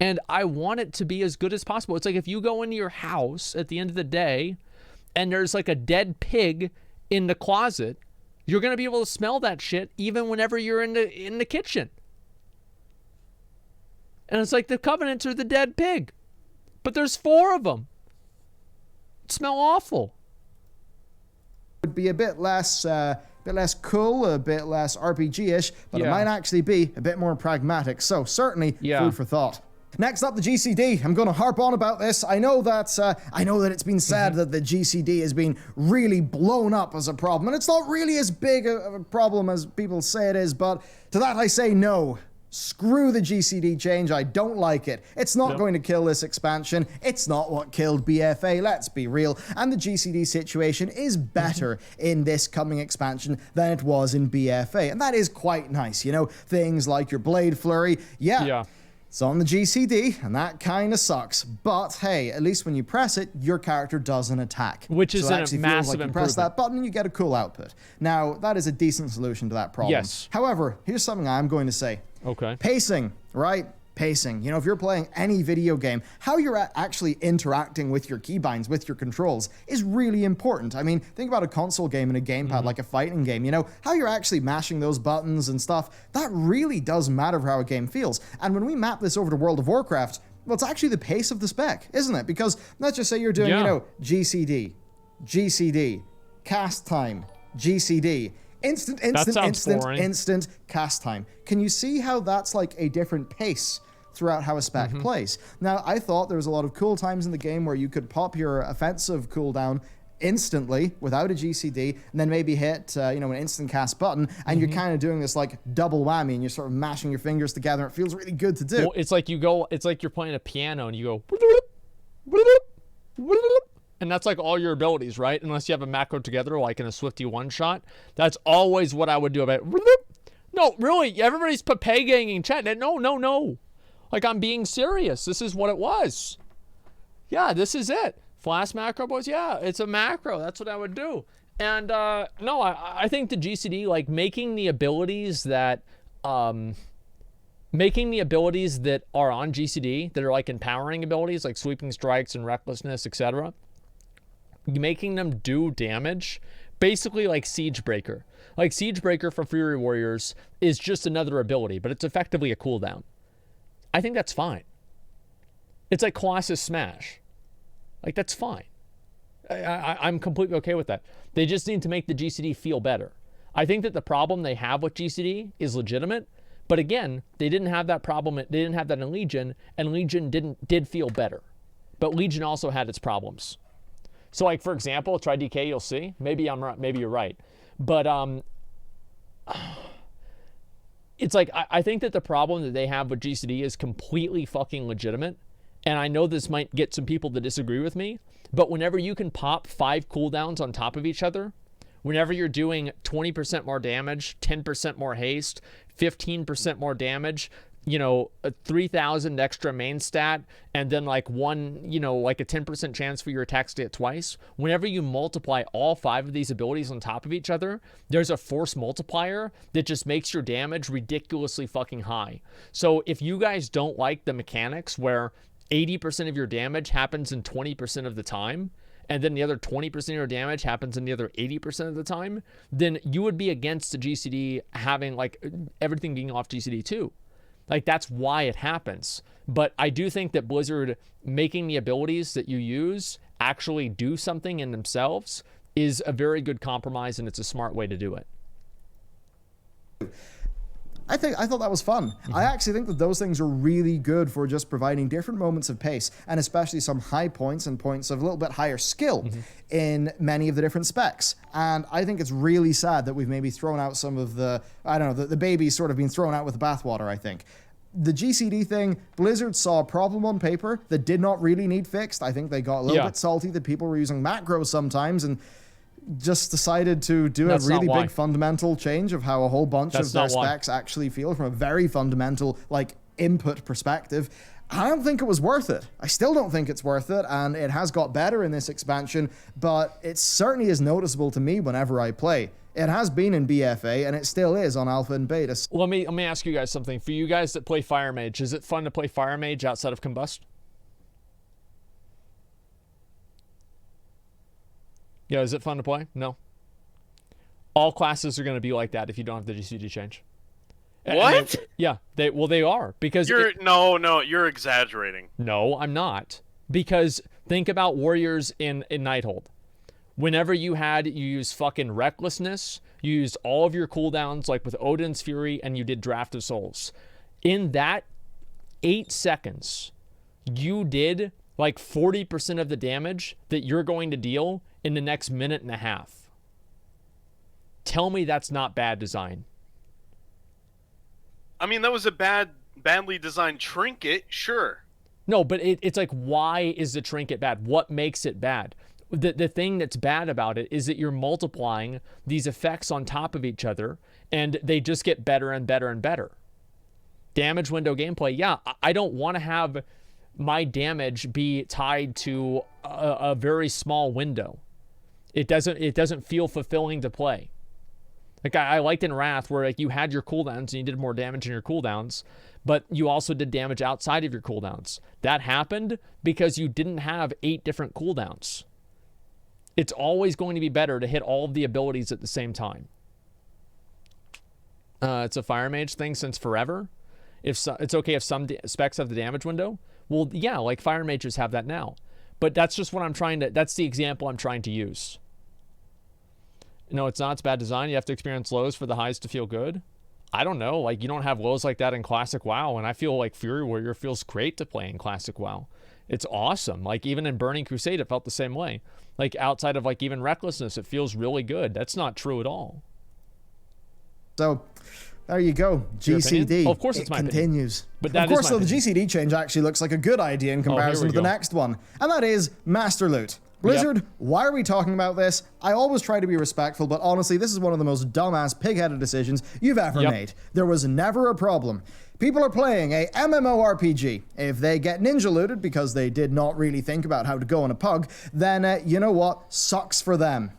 And I want it to be as good as possible. It's like if you go into your house at the end of the day and there's like a dead pig in the closet, you're going to be able to smell that shit even whenever you're in the kitchen. And it's like the Covenants are the dead pig. But there's 4 of them. Smell awful. Would be a bit less cool, a bit less RPG-ish, but it might actually be a bit more pragmatic. So certainly food for thought. Next up, the GCD. I'm going to harp on about this. I know that it's been said that the GCD has been really blown up as a problem, and it's not really as big of a problem as people say it is, but to that I say no. Screw the GCD change. I don't like it. It's not going to kill this expansion. It's not what killed BFA, let's be real. And the GCD situation is better in this coming expansion than it was in BFA. And that is quite nice. You know, things like your Blade Flurry. Yeah. It's on the GCD, and that kind of sucks. But hey, at least when you press it, your character does an attack. Which is a massive improvement. You press that button and you get a cool output. Now, that is a decent solution to that problem. Yes. However, here's something I'm going to say. Okay. Pacing, right? Pacing. You know, if you're playing any video game, how you're actually interacting with your keybinds, with your controls, is really important. I mean, think about a console game and a gamepad, like a fighting game. You know, how you're actually mashing those buttons and stuff, that really does matter for how a game feels. And when we map this over to World of Warcraft, well, it's actually the pace of the spec, isn't it? Because let's just say you're doing, you know, GCD, cast time, GCD, instant cast time. Can you see how that's like a different pace throughout how a spec plays? Now, I thought there was a lot of cool times in the game where you could pop your offensive cooldown instantly without a GCD, and then maybe hit, you know, an instant cast button, and you're kind of doing this like double whammy, and you're sort of mashing your fingers together. It feels really good to do. Well, it's like it's like you're playing a piano and you go, and that's like all your abilities, right? Unless you have a macro together, like in a Swifty one-shot. That's always what I would do about it. No, really, everybody's papay-ganging chat. No. Like, I'm being serious. This is what it was. Yeah, this is it. Flash macro, boys? Yeah, it's a macro. That's what I would do. And, no, I think the GCD, like, making the abilities that are on GCD, that are, like, empowering abilities, like Sweeping Strikes and Recklessness, etc., making them do damage, basically like Siegebreaker. Like Siegebreaker for Fury Warriors is just another ability, but it's effectively a cooldown. I think that's fine. It's like Colossus Smash. Like, that's fine. I'm completely okay with that. They just need to make the GCD feel better. I think that the problem they have with GCD is legitimate, but again, they didn't have that problem. They didn't have that in Legion, and Legion did feel better. But Legion also had its problems. So, like, for example, try DK, you'll see. Maybe I'm right. Maybe you're right. But it's like, I think that the problem that they have with GCD is completely fucking legitimate. And I know this might get some people to disagree with me, but whenever you can pop 5 cooldowns on top of each other, whenever you're doing 20% more damage, 10% more haste, 15% more damage, a 3,000 extra main stat, and then like one, like a 10% chance for your attacks to hit twice. Whenever you multiply all 5 of these abilities on top of each other, there's a force multiplier that just makes your damage ridiculously fucking high. So if you guys don't like the mechanics where 80% of your damage happens in 20% of the time, and then the other 20% of your damage happens in the other 80% of the time, then you would be against the GCD having like everything being off GCD too. Like, that's why it happens. But I do think that Blizzard making the abilities that you use actually do something in themselves is a very good compromise, and it's a smart way to do it. I thought that was fun. I actually think that those things are really good for just providing different moments of pace, and especially some high points and points of a little bit higher skill in many of the different specs. And I think it's really sad that we've maybe thrown out some of the, the baby's sort of been thrown out with the bathwater, I think. The GCD thing, Blizzard saw a problem on paper that did not really need fixed. I think they got a little bit salty that people were using macros sometimes, and just decided to do a really big fundamental change of how a whole bunch of their specs actually feel from a very fundamental input perspective. I don't think it was worth it. I still don't think it's worth it, and it has got better in this expansion, but it certainly is noticeable to me whenever I play. It has been in BFA, and it still is on Alpha and Beta. Let me ask you guys something. For you guys that play Fire Mage, is it fun to play Fire Mage outside of Combust? Yeah, is it fun to play? No. All classes are going to be like that if you don't have the GCD change. What? They are, because you're exaggerating. No, I'm not. Because think about Warriors in Nighthold. Whenever you used fucking Recklessness, you used all of your cooldowns like with Odin's Fury, and you did Draft of Souls. In that 8 seconds, you did like 40% of the damage that you're going to deal in the next minute and a half. Tell me that's not bad design. I mean, that was a badly designed trinket, sure. No, but it's like, why is the trinket bad? What makes it bad? The thing that's bad about it is that you're multiplying these effects on top of each other, and they just get better and better and better. Damage window gameplay, yeah, I don't want to have my damage be tied to a very small window. It doesn't feel fulfilling to play. Like I liked in Wrath where you had your cooldowns and you did more damage in your cooldowns, but you also did damage outside of your cooldowns. That happened because you didn't have 8 different cooldowns. It's always going to be better to hit all of the abilities at the same time. It's a Fire Mage thing since forever. It's okay if some specs have the damage window. Well, yeah, like Fire Mages have that now. But that's just what that's the example I'm trying to use. No, it's not. It's bad design. You have to experience lows for the highs to feel good. I don't know. Like, you don't have lows like that in Classic WoW, and I feel like Fury Warrior feels great to play in Classic WoW. It's awesome. Like, even in Burning Crusade, it felt the same way. Like, outside of, even Recklessness, it feels really good. That's not true at all. So, there you go. GCD. Oh, of course it's my continues. But that of course, so the GCD change actually looks like a good idea in comparison to the next one. And that is Master Loot. Blizzard, why are we talking about this? I always try to be respectful, but honestly, this is one of the most dumbass, pig-headed decisions you've ever made. There was never a problem. People are playing a MMORPG. If they get ninja looted because they did not really think about how to go on a pug, then you know what? Sucks for them.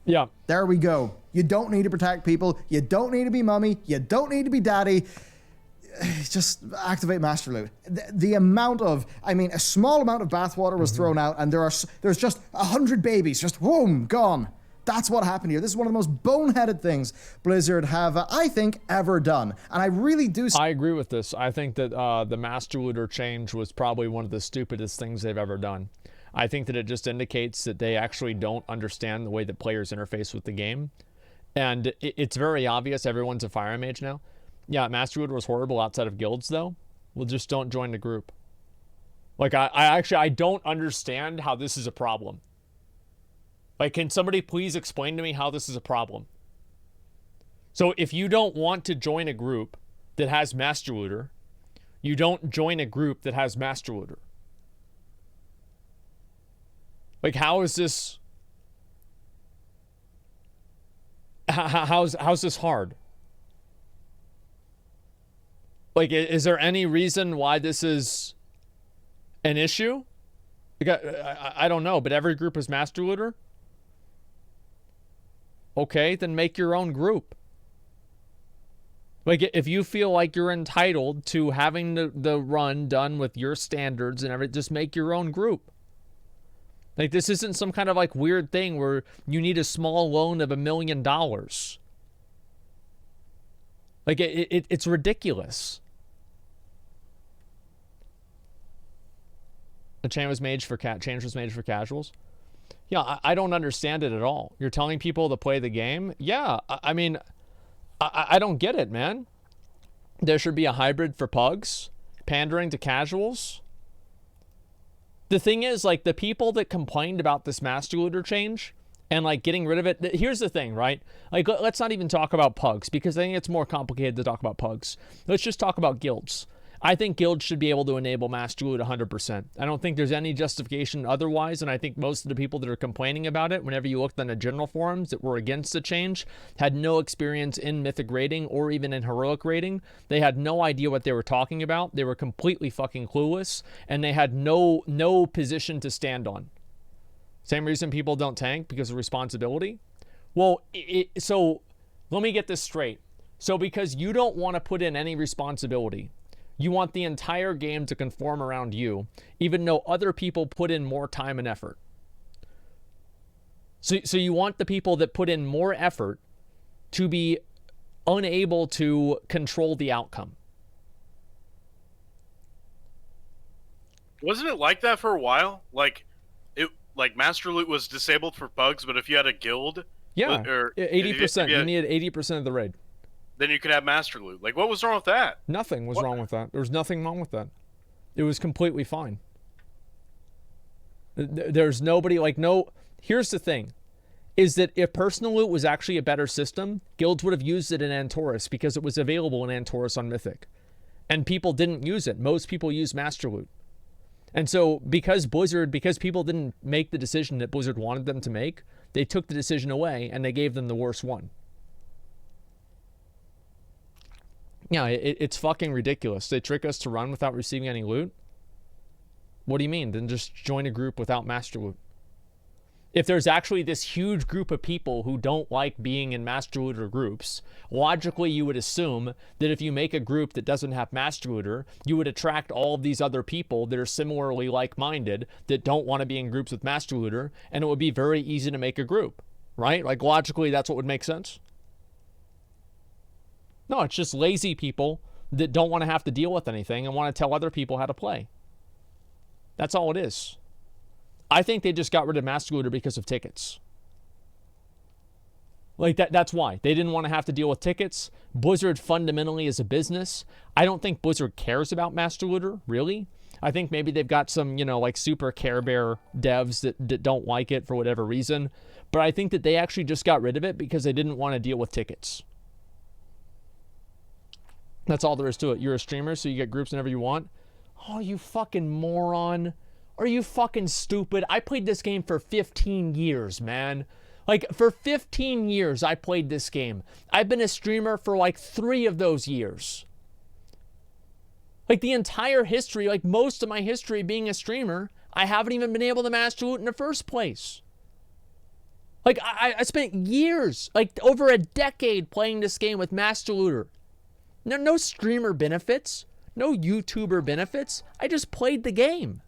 Yeah. There we go. You don't need to protect people. You don't need to be mummy. You don't need to be daddy. Just activate Master Loot. The amount of, a small amount of bathwater was thrown out, and there's just 100 babies, just boom, gone. That's what happened here. This is one of the most boneheaded things Blizzard have, I think, ever done. And I really do... I agree with this. I think that the Master Looter change was probably one of the stupidest things they've ever done. I think that it just indicates that they actually don't understand the way that players interface with the game. And it's very obvious everyone's a Fire Mage now. Yeah, Master Looter was horrible outside of guilds, though. Well, just don't join the group. Like, I don't understand how this is a problem. Like, can somebody please explain to me how this is a problem? So, if you don't want to join a group that has Master Looter, you don't join a group that has Master Looter. Like, how is this... How's this hard? Like, is there any reason why this is an issue? Like, I don't know, but every group is Master Looter? Okay, then make your own group. Like, if you feel like you're entitled to having the run done with your standards and everything, just make your own group. Like, this isn't some kind of, like, weird thing where you need a small loan of $1 million. Like, it's ridiculous. The change was made for casuals. Yeah, I don't understand it at all. You're telling people to play the game? Yeah, I mean, I don't get it, man. There should be a hybrid for pugs, pandering to casuals. The thing is, like, the people that complained about this Master Looter change and, like, getting rid of it, here's the thing, right? Like, let's not even talk about pugs, because I think it's more complicated to talk about pugs. Let's just talk about guilds. I think guilds should be able to enable Master Loot 100%. I don't think there's any justification otherwise, and I think most of the people that are complaining about it, whenever you looked on the general forums that were against the change, had no experience in Mythic raiding or even in Heroic raiding. They had no idea what they were talking about. They were completely fucking clueless, and they had no position to stand on. Same reason people don't tank, because of responsibility. Well, so let me get this straight. So because you don't want to put in any responsibility, you want the entire game to conform around you, even though other people put in more time and effort. So you want the people that put in more effort to be unable to control the outcome. Wasn't it like that for a while? Like Master Loot was disabled for pugs, but if you had a guild, yeah, or 80%, you needed 80% of the raid. Then you could have Master Loot. Like, what was wrong with that? Nothing was wrong with that. There was nothing wrong with that. It was completely fine. There's nobody, like, no... Here's the thing, is that if Personal Loot was actually a better system, guilds would have used it in Antorus, because it was available in Antorus on Mythic. And people didn't use it. Most people use Master Loot. And so, because people didn't make the decision that Blizzard wanted them to make, they took the decision away, and they gave them the worst one. Yeah, it's fucking ridiculous. They trick us to run without receiving any loot? What do you mean? Then just join a group without Master Loot. If there's actually this huge group of people who don't like being in Master Looter groups, logically you would assume that if you make a group that doesn't have Master Looter, you would attract all of these other people that are similarly like-minded that don't want to be in groups with Master Looter, and it would be very easy to make a group, right? Like, logically, that's what would make sense. No, it's just lazy people that don't want to have to deal with anything and want to tell other people how to play. That's all it is. I think they just got rid of Master Looter because of tickets. Like, that's why. They didn't want to have to deal with tickets. Blizzard fundamentally is a business. I don't think Blizzard cares about Master Looter, really. I think maybe they've got some, like, super Care Bear devs that don't like it for whatever reason. But I think that they actually just got rid of it because they didn't want to deal with tickets. That's all there is to it. You're a streamer, so you get groups whenever you want. Oh, you fucking moron. Are you fucking stupid? I played this game for 15 years, man. Like, for 15 years, I played this game. I've been a streamer for, like, 3 of those years. Like, the entire history, like, most of my history being a streamer, I haven't even been able to Master Loot in the first place. Like, I spent years, like, over a decade playing this game with Master Looter. No streamer benefits. No YouTuber benefits. I just played the game.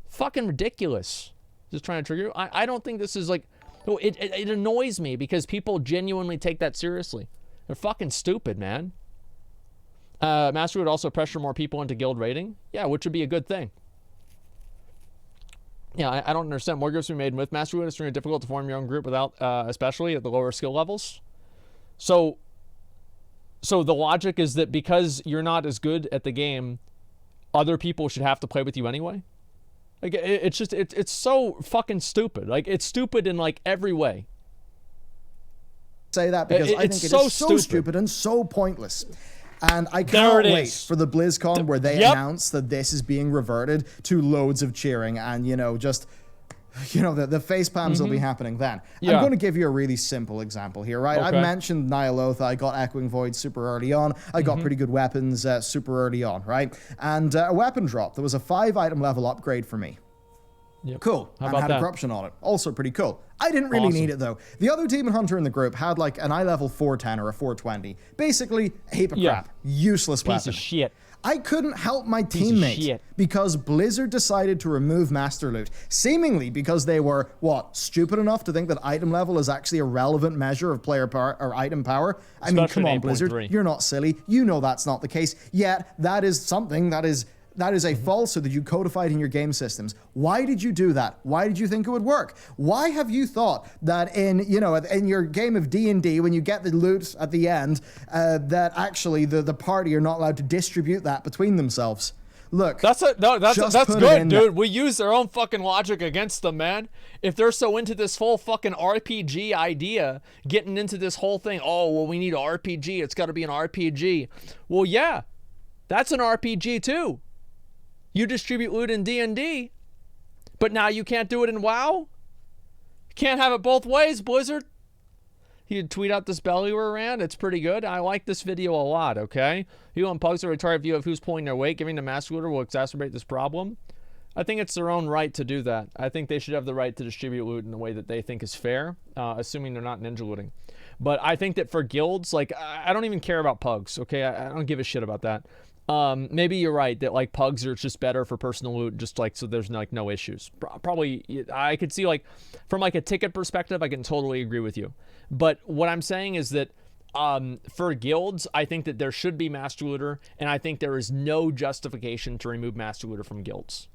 Fucking ridiculous. Just trying to trigger you. I don't think this is like... No, it annoys me because people genuinely take that seriously. They're fucking stupid, man. Master would also pressure more people into guild raiding. Yeah, which would be a good thing. Yeah, I don't understand. More groups will be made with Master Wood. It's really difficult to form your own group without, especially at the lower skill levels. So the logic is that because you're not as good at the game, other people should have to play with you anyway. Like, it's just, it's so fucking stupid. Like, it's stupid in, like, every way. Say that because I think it is so stupid and so pointless. And I cannot wait for the BlizzCon where they announce that this is being reverted to loads of cheering and, just you know, the face palms will be happening then. I'm going to give you a really simple example here, right? I mentioned Nyalotha. I got Echoing Void super early on. I got pretty good weapons super early on, right? And a weapon drop. There was a 5-item level upgrade for me. Yep. Cool. How and about had that? a corruption on it. Also pretty cool. I didn't really need it though. The other demon hunter in the group had like an eye level 410 or a 420. Basically, a heap of crap. Useless weapon. Piece of shit. I couldn't help my teammate because Blizzard decided to remove Master Loot, seemingly because they were, what, stupid enough to think that item level is actually a relevant measure of player power or item power? I mean, come on, Blizzard, you're not silly. You know that's not the case. Yet, that is something that is a falsehood that you codified in your game systems. Why did you do that? Why did you think it would work? Why have you thought that in your game of D&D, when you get the loot at the end, that actually the party are not allowed to distribute that between themselves? Look, that's good, dude. We use their own fucking logic against them, man. If they're so into this whole fucking RPG idea, getting into this whole thing, oh, well, we need an RPG. It's got to be an RPG. Well, yeah, that's an RPG too. You distribute loot in D&D, but now you can't do it in WoW? You can't have it both ways, Blizzard. You tweet out this Bellular rant. It's pretty good. I like this video a lot, okay? You want Pugs a retarded view of who's pulling their weight, giving the Master Looter will exacerbate this problem? I think it's their own right to do that. I think they should have the right to distribute loot in a way that they think is fair, assuming they're not ninja looting. But I think that for guilds, like, I don't even care about Pugs, okay? I don't give a shit about that. Maybe you're right that like pugs are just better for personal loot, just like so there's like no issues. Probably I could see like from like a ticket perspective, I can totally agree with you. But what I'm saying is that for guilds, I think that there should be Master Looter, and I think there is no justification to remove Master Looter from guilds.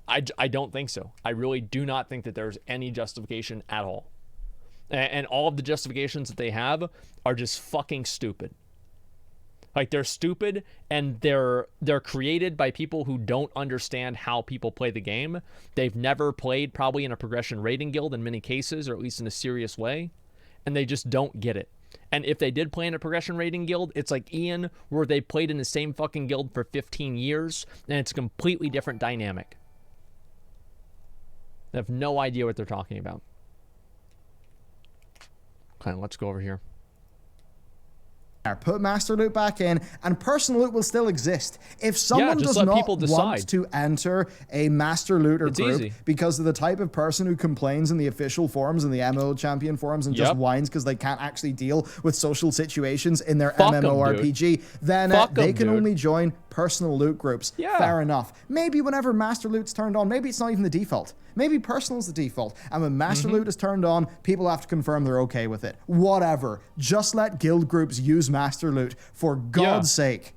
I don't think so. I really do not think that there's any justification at all. And all of the justifications that they have are just fucking stupid. Like, they're stupid, and they're created by people who don't understand how people play the game. They've never played probably in a progression rating guild in many cases, or at least in a serious way, and they just don't get it. And if they did play in a progression rating guild, it's like Ian, where they played in the same fucking guild for 15 years, and it's a completely different dynamic. They have no idea what they're talking about. Okay, let's go over here. Put Master Loot back in, and personal loot will still exist. If someone does not want to enter a Master Looter group because of the type of person who complains in the official forums and the MMO champion forums and just whines because they can't actually deal with social situations in their MMORPG, then they can only join personal loot groups. Fair enough. Maybe whenever Master Loot's turned on, maybe it's not even the default. Maybe personal's the default, and when Master Loot is turned on, people have to confirm they're okay with it. Whatever. Just let guild groups use Master Loot, for God's sake.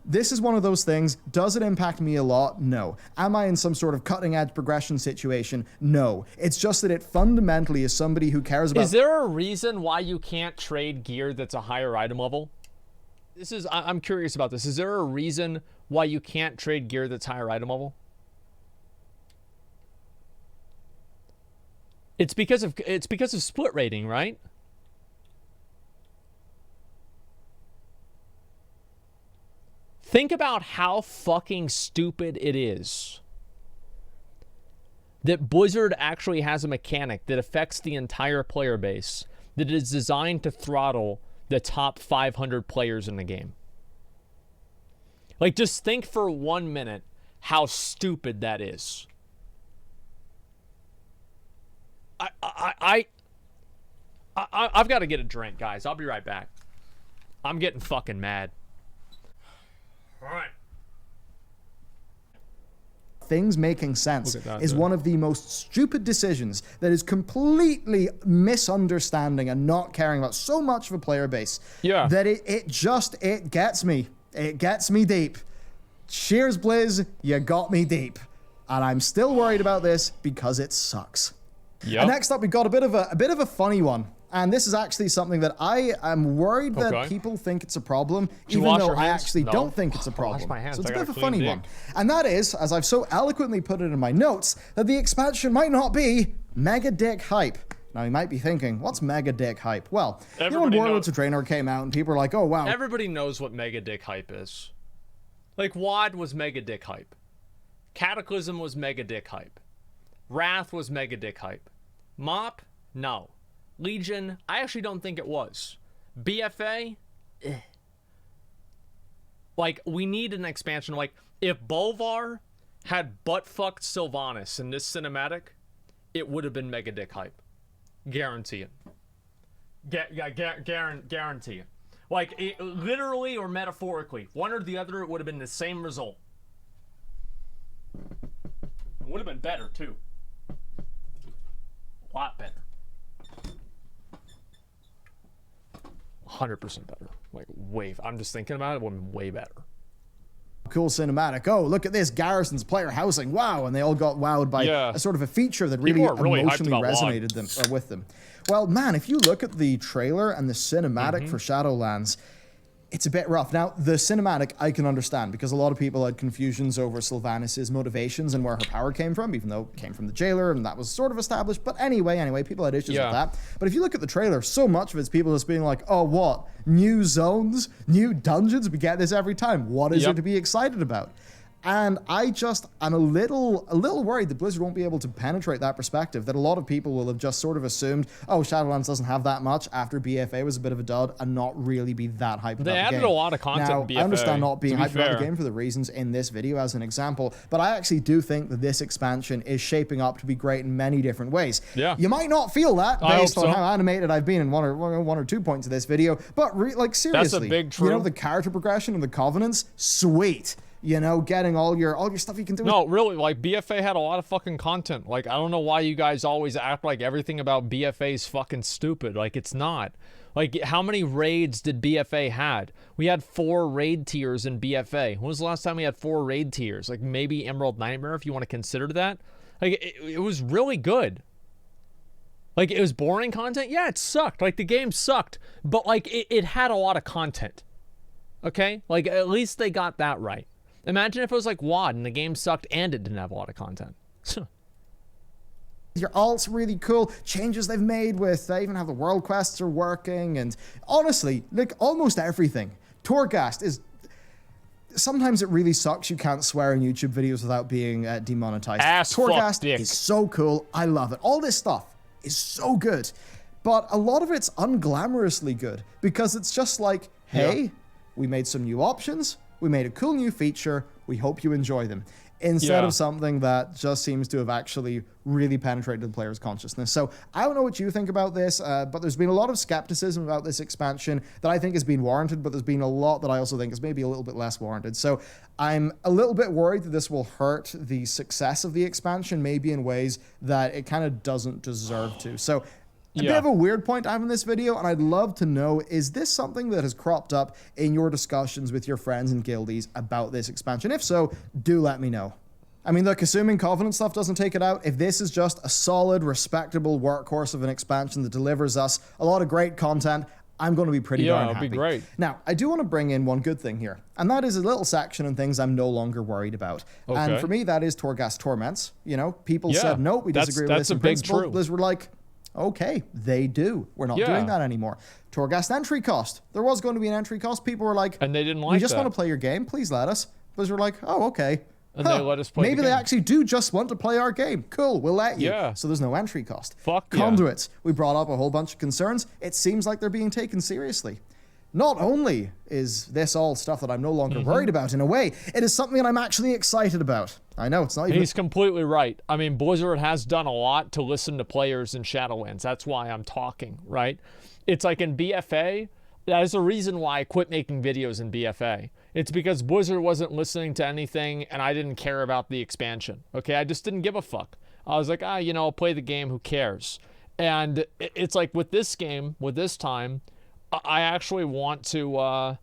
This is one of those things. Does it impact me a lot? No. Am I in some sort of cutting-edge progression situation? No. It's just that it fundamentally is somebody who cares about... Is there a reason why you can't trade gear that's a higher item level? I'm curious about this. Is there a reason why you can't trade gear that's higher item level? It's because of split rating, right? Think about how fucking stupid it is that Blizzard actually has a mechanic that affects the entire player base that is designed to throttle the top 500 players in the game. Like, just think for 1 minute how stupid that is. I've got to get a drink, guys. I'll be right back. I'm getting fucking mad. All right. Things making sense is one of the most stupid decisions that is completely misunderstanding and not caring about so much of a player base. That it gets me. It gets me deep. Cheers, Blizz. You got me deep. And I'm still worried about this because it sucks. And next up, we've got a bit of a funny one. And this is actually something that I am worried that people think it's a problem, even though I actually don't think it's a problem. So it's a bit of a funny one. And that is, as I've so eloquently put it in my notes, that the expansion might not be Mega Dick Hype. Now, you might be thinking, what's Mega Dick Hype? Well, when Warlords of Draenor came out and people were like, oh, wow. Everybody knows what Mega Dick Hype is. Like, WoD was Mega Dick Hype. Cataclysm was Mega Dick Hype. Wrath was mega dick hype. Mop, no. Legion, I actually don't think it was. BFA, like, we need an expansion. Like, if Bolvar had butt-fucked Sylvanas in this cinematic, it would have been mega dick hype. Guarantee it. Guarantee it. Like, literally or metaphorically, one or the other, it would have been the same result. It would have been better, too. A lot better. 100% better. Like, I'm just thinking about it, it would have been way better. Cool cinematic. Oh, look at this. Garrison's player housing. Wow. And they all got wowed by a sort of a feature that really emotionally resonated with them. Well, man, if you look at the trailer and the cinematic for Shadowlands, it's a bit rough. Now, the cinematic I can understand because a lot of people had confusions over Sylvanas' motivations and where her power came from, even though it came from the jailer and that was sort of established. But anyway, people had issues with that. But if you look at the trailer, so much of it's people just being like, oh, what? New zones? New dungeons? We get this every time. What is there to be excited about? And I'm a little worried that Blizzard won't be able to penetrate that perspective, that a lot of people will have just sort of assumed, oh, Shadowlands doesn't have that much after BFA was a bit of a dud, and not really be that hyped about the game. They added a lot of content in BFA. I understand not being hyped about the game for the reasons in this video as an example, but I actually do think that this expansion is shaping up to be great in many different ways. Yeah. You might not feel that based on how animated I've been in one or two points of this video, but like seriously, that's a big true. You know, the character progression and the Covenants, sweet. You know, getting all your stuff you can do. No, really, like, BFA had a lot of fucking content. Like, I don't know why you guys always act like everything about BFA is fucking stupid. Like, it's not. Like, how many raids did BFA had? We had 4 raid tiers in BFA. When was the last time we had 4 raid tiers? Like, maybe Emerald Nightmare, if you want to consider that. Like, it was really good. Like, it was boring content? Yeah, it sucked. Like, the game sucked. But, like, it had a lot of content. Okay? Like, at least they got that right. Imagine if it was like WoD and the game sucked and it didn't have a lot of content. Your alt's really cool. Changes they've made with even how the world quests are working. And honestly, like almost everything. Torghast is... Sometimes it really sucks you can't swear in YouTube videos without being demonetized. Torghast is so cool. I love it. All this stuff is so good. But a lot of it's unglamorously good. Because it's just like, hey, we made some new options. We made a cool new feature. We hope you enjoy them. Instead of something that just seems to have actually really penetrated the player's consciousness. So I don't know what you think about this, but there's been a lot of skepticism about this expansion that I think has been warranted, but there's been a lot that I also think is maybe a little bit less warranted. So I'm a little bit worried that this will hurt the success of the expansion, maybe in ways that it kind of doesn't deserve to. So a bit of a weird point I have in this video, and I'd love to know, is this something that has cropped up in your discussions with your friends and guildies about this expansion? If so, do let me know. I mean, look, assuming Covenant stuff doesn't take it out, if this is just a solid, respectable workhorse of an expansion that delivers us a lot of great content, I'm going to be pretty darn happy. Yeah, it'll be great. Now, I do want to bring in one good thing here, and that is a little section on things I'm no longer worried about. Okay. And for me, that is Torghast Torments. You know, people said, no, we disagree with this in principle. Blizzard were like, okay, they do. We're not doing that anymore. Torghast entry cost. There was going to be an entry cost. People were like, and they didn't like we just want to play your game. Please let us. Blizzard were like, oh, okay. And they let us play Maybe they actually do just want to play our game. Cool, we'll let you. Yeah. So there's no entry cost. Fuck Conduits. We brought up a whole bunch of concerns. It seems like they're being taken seriously. Not only is this all stuff that I'm no longer worried about in a way, it is something that I'm actually excited about. I know, it's not even... He's completely right. I mean, Blizzard has done a lot to listen to players in Shadowlands. That's why I'm talking, right? It's like in BFA, that is the reason why I quit making videos in BFA. It's because Blizzard wasn't listening to anything and I didn't care about the expansion, okay? I just didn't give a fuck. I was like, you know, I'll play the game, who cares? And it's like with this game, with this time, I actually want to, I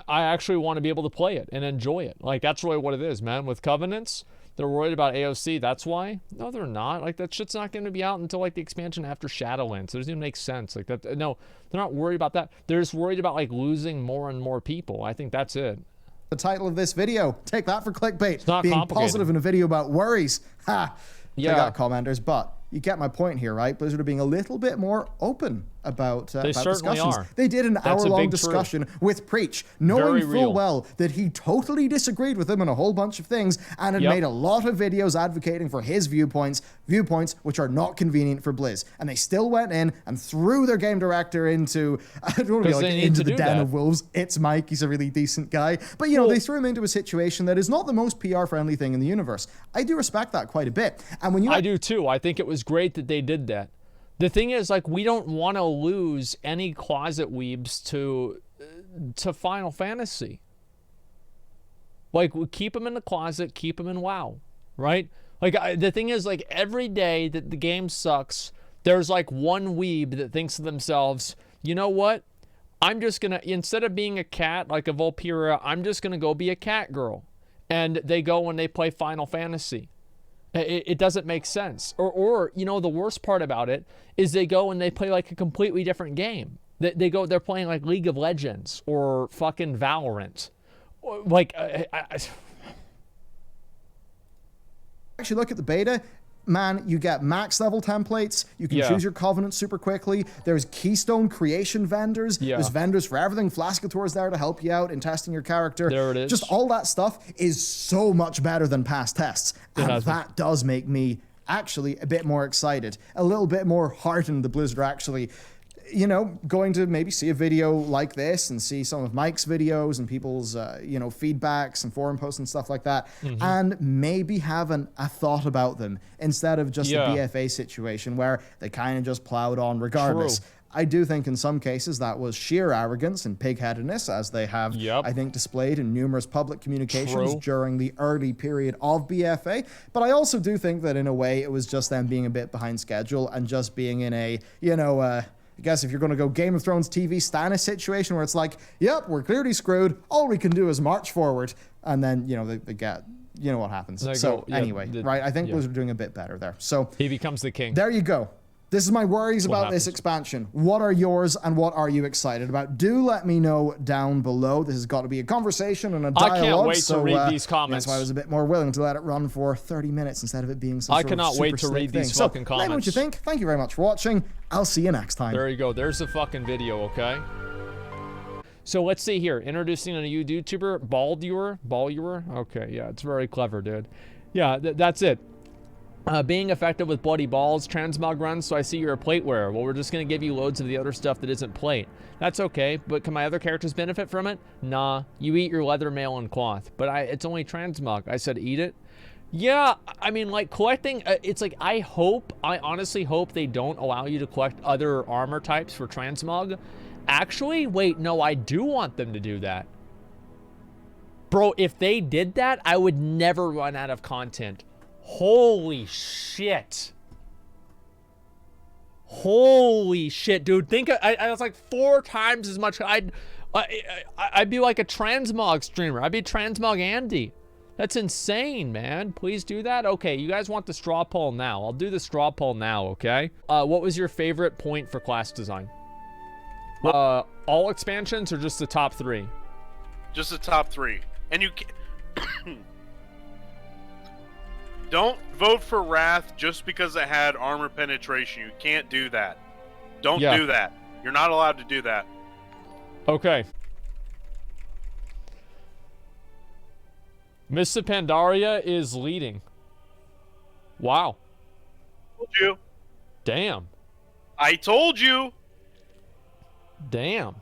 actually want to be able to play it and enjoy it. Like, that's really what it is, man. With Covenants, they're worried about AOC. That's why? No, they're not. Like, that shit's not going to be out until, like, the expansion after Shadowlands. So it doesn't even make sense. Like, that. No, they're not worried about that. They're just worried about, like, losing more and more people. I think that's it. The title of this video. Take that for clickbait. It's not being positive in a video about worries. Ha! Yeah. Take that, commenters. But you get my point here, right? Blizzard are being a little bit more open about certainly discussions. are. They did an That's a hour-long big discussion with Preach, knowing Very full real. well that he totally disagreed with him on a whole bunch of things, and had made a lot of videos advocating for his viewpoints which are not convenient for Blizz. And they still went in and threw their game director into, I don't want to be like, into the den of wolves. It's Mike, he's a really decent guy. But, you know, they threw him into a situation that is not the most PR-friendly thing in the universe. I do respect that quite a bit. And when you... I do too. I think it was great that they did that. The thing is, like, we don't want to lose any closet weebs to Final Fantasy. Like, we keep them in the closet, keep them in WoW, right? Like, the thing is, like, every day that the game sucks, there's, like, one weeb that thinks to themselves, you know what? I'm just going to, instead of being a cat, like a Volpira, I'm just going to go be a cat girl. And they go and they play Final Fantasy. It doesn't make sense. Or, you know, the worst part about it is they go and they play like a completely different game. They're playing like League of Legends or fucking Valorant. Like, actually look at the beta, man, you get max level templates. You can choose your covenant super quickly. There's keystone creation vendors. There's vendors for everything. Flascator's there to help you out in testing your character. There it is. Just all that stuff is so much better than past tests. And that does make me actually a bit more excited. A little bit more heartened the Blizzard actually, you know, going to maybe see a video like this and see some of Mike's videos and people's, you know, feedbacks and forum posts and stuff like that, and maybe have a thought about them instead of just a BFA situation where they kind of just plowed on regardless. True. I do think in some cases that was sheer arrogance and pigheadedness, as they have, I think, displayed in numerous public communications during the early period of BFA. But I also do think that in a way it was just them being a bit behind schedule and just being in a, you know, I guess if you're going to go Game of Thrones TV Stannis situation where it's like, yep, we're clearly screwed. All we can do is march forward. And then, you know, they get, you know what happens. Anyway, right? I think Blizzard are doing a bit better there. So he becomes the king. There you go. This is my worries about this expansion. What are yours and what are you excited about? Do let me know down below. This has got to be a conversation and a dialogue. I can't wait to read these comments. That's why I was a bit more willing to let it run for 30 minutes instead of it being some sort of super I cannot wait to read these fucking comments. Let me know what you think. Thank you very much for watching. I'll see you next time. There you go. There's the fucking video, okay? So let's see here. Introducing a new YouTuber, Bellular. Okay, yeah, it's very clever, dude. Yeah, that's it. Being effective with bloody balls, transmog runs, so I see you're a plate wearer. Well, we're just going to give you loads of the other stuff that isn't plate. That's okay, but can my other characters benefit from it? Nah, you eat your leather, mail, and cloth. But it's only transmog. I said eat it. Yeah, I mean, like, collecting, it's like, I honestly hope they don't allow you to collect other armor types for transmog. Actually, wait, no, I do want them to do that. Bro, if they did that, I would never run out of content. Holy shit. Holy shit, dude. Think I was like 4 times as much. I'd be like a transmog streamer. I'd be transmog Andy. That's insane, man. Please do that. Okay, you guys want the straw poll now. I'll do the straw poll now, okay? What was your favorite point for class design? All expansions or just the top 3? Just the top 3. And you can don't vote for Wrath just because it had armor penetration. You can't do that. Don't do that. You're not allowed to do that. Okay. Mr. Pandaria is leading. Wow. Told you. Damn. I told you. Damn.